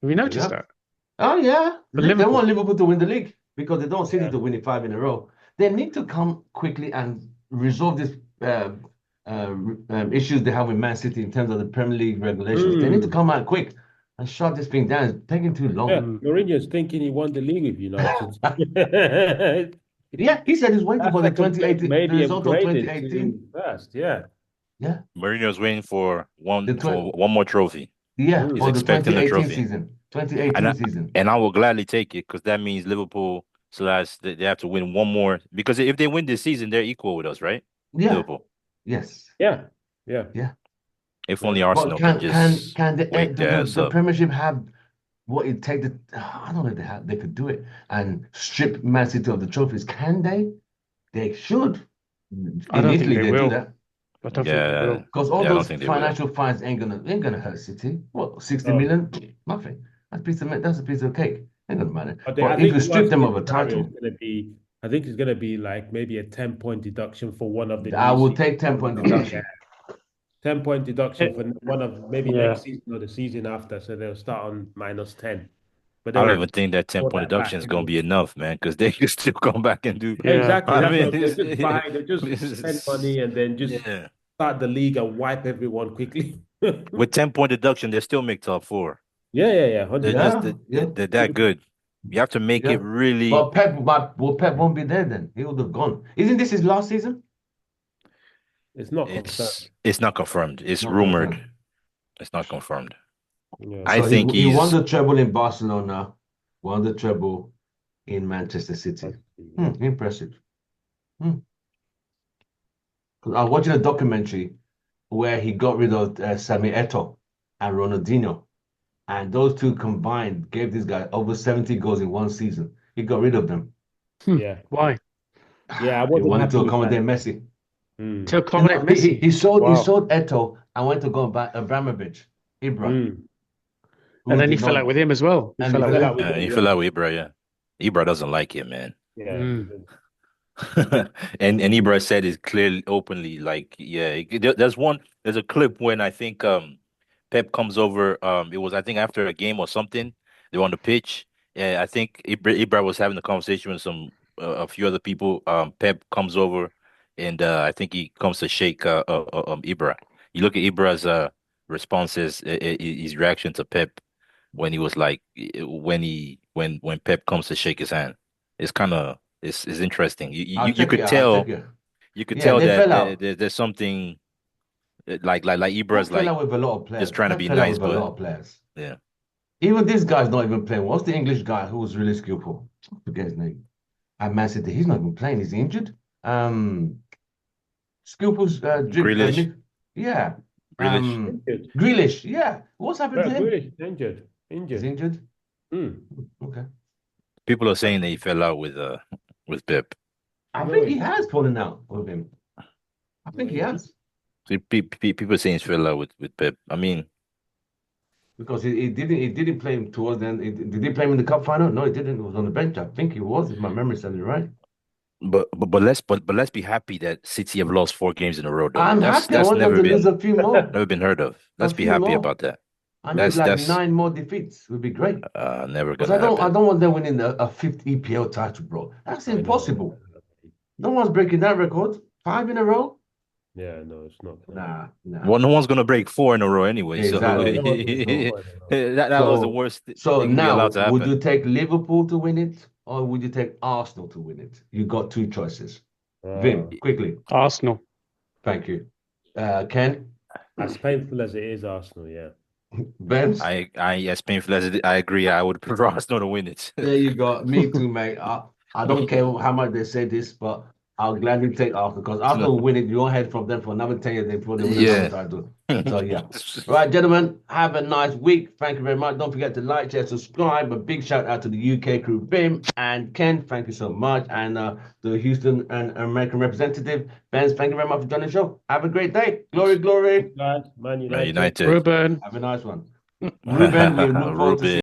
Have you noticed Yeah. that? Oh yeah, For they Liverpool. want Liverpool to win the league because they don't want City Yeah. to win it 5 in a row. They need to come quickly and resolve this issues they have with Man City in terms of the Premier League regulations. They need to come out quick and shut this thing down. It's taking too long. Yeah, Mourinho's thinking he won the league with United. Yeah, he said he's waiting That for the second place 2018, the maybe result of upgraded 2018. to first, yeah. Yeah, Mourinho's waiting for The twen- one more trophy. yeah, He's for the expecting the 2018 trophy. season. 2018 season. And I will gladly take it because that means Liverpool slash they have to win one more because if they win this season, they're equal with us, right? Yeah. Liverpool. Yes. Yeah. If only Yeah. But Arsenal can just can wake their ass the up. Premiership have what it take I don't know if they could do it and strip Man City of the trophies. Can they? They should. I don't think Italy, they do will. that. I don't think they Yeah, will. Because all I don't those think they will. financial fines ain't gonna hurt City. What, 60 Oh. million? Nothing. That's a piece of cake. Ain't gonna matter. I But think if you strip them of a worst case scenario title, is gonna be, I think it's gonna be like maybe a 10-point deduction for one of the I new will seasons. take 10-point deduction. 10-point deduction for one of maybe Yeah. next season or the season after, so they'll start on -10. But I they'll don't even think that 10 pull point that back deduction is going to anyway. be enough, man, because they can still come back and do. Yeah. Exactly. I That's mean, what they'll just it's- spend money and then just yeah. start the league and wipe everyone quickly. With 10 point deduction, they still make top four. Yeah, They're 100%. Yeah. they're that good. You have to make Yeah. it really. But Pep won't be there then. He would have gone. Isn't this his last season? It's not confirmed. It's not confirmed. It's Not rumored. confirmed. It's not confirmed. Yeah. I So think he won he's the treble in Barcelona, won the treble in Manchester City. Impressive. 'Cause I was watching a documentary where he got rid of Sami Eto'o and Ronaldinho, and those two combined gave this guy over 70 goals in one season. He got rid of them. Yeah. Why? Yeah, I He wasn't wanted happy to with accommodate that. Messi. Mm. To accommodate Messi. He sold Wow. Eto'o and went to go and buy Abramovich, Ibra, Mm. who And then he did fell not. out with him as well. He And fell he out with Fell him. out with him, He yeah. fell out with ErA, yeah. ErA doesn't like him, man. Yeah. Mm. And ErA said it clearly, openly, like, yeah. There's a clip when I think Pep comes over. It was, I think, after a game or something. They were on the pitch. Yeah, I think Ibra was having a conversation with a few other people. Pep comes over, and I think he comes to shake Ibra. You look at Ibra's responses, his reaction to Pep when he was like when Pep comes to shake his hand. It's kind of it's interesting. I'll You check it could out. I'll check tell it. you could Yeah, tell they that fell out. there's something like Pep Ibra's fell like out with a lot of just players. trying to Pep be fell out nice, with a but lot of players. yeah. Even this guy's not even playing. What's the English guy who was really skillful? I forget his name. At Man City, he's not even playing. He's injured. Skillful Grealish, yeah. Grealish. Injured. Grealish, yeah. What's happened to But him? Grealish injured. He's injured. Mm. Okay. People are saying that he fell out with Pep. I No, think he he- has fallen out with him. I no, think he he- has. So people are saying he fell out with Pep. I mean, Because he didn't play him towards the end. Did he play him in the cup final? No, he didn't. He was on the bench. I think he was, if my memory serves me right. but let's be happy that City have lost 4 games in a row, though. I'm That's happy. I that's want them never to lose been a few more. never been heard of. A Let's be few happy more. about that. I need like That's 9 more defeats. Would be great. never Because gonna I happen. don't want them winning a fifth EPL title, bro. That's I know. impossible. No one's breaking that record. 5 in a row? Yeah, no, it's not. Nah. Well, no one's gonna break 4 in a row anyway. So Exactly. No one's gonna go for it, no. that was the worst So thing be now, allowed to would you happen. take Liverpool to win it, or would you take Arsenal to win it? You got 2 choices. Vim, quickly. Arsenal. Thank you. Ken, As painful as it is, Arsenal, yeah. Ben. I as painful as it, I agree. I would prefer Arsenal to win it. There you go. Me too, mate. I don't care how much they say this, but I'll gladly take Arsenal because Arsenal will win it. You won't hear from them for another 10 years before they win another title. So, yeah. Right, gentlemen, have a nice week. Thank you very much. Don't forget to like, share, subscribe. A big shout out to the UK crew, Bim and Ken. Thank you so much. And the Houston and American representative, Ben, thank you very much for joining the show. Have a great day. Glory, glory. Guys, Man Man United. United. Ruben. Have a nice one. Ruben, we look forward to Ruben. seeing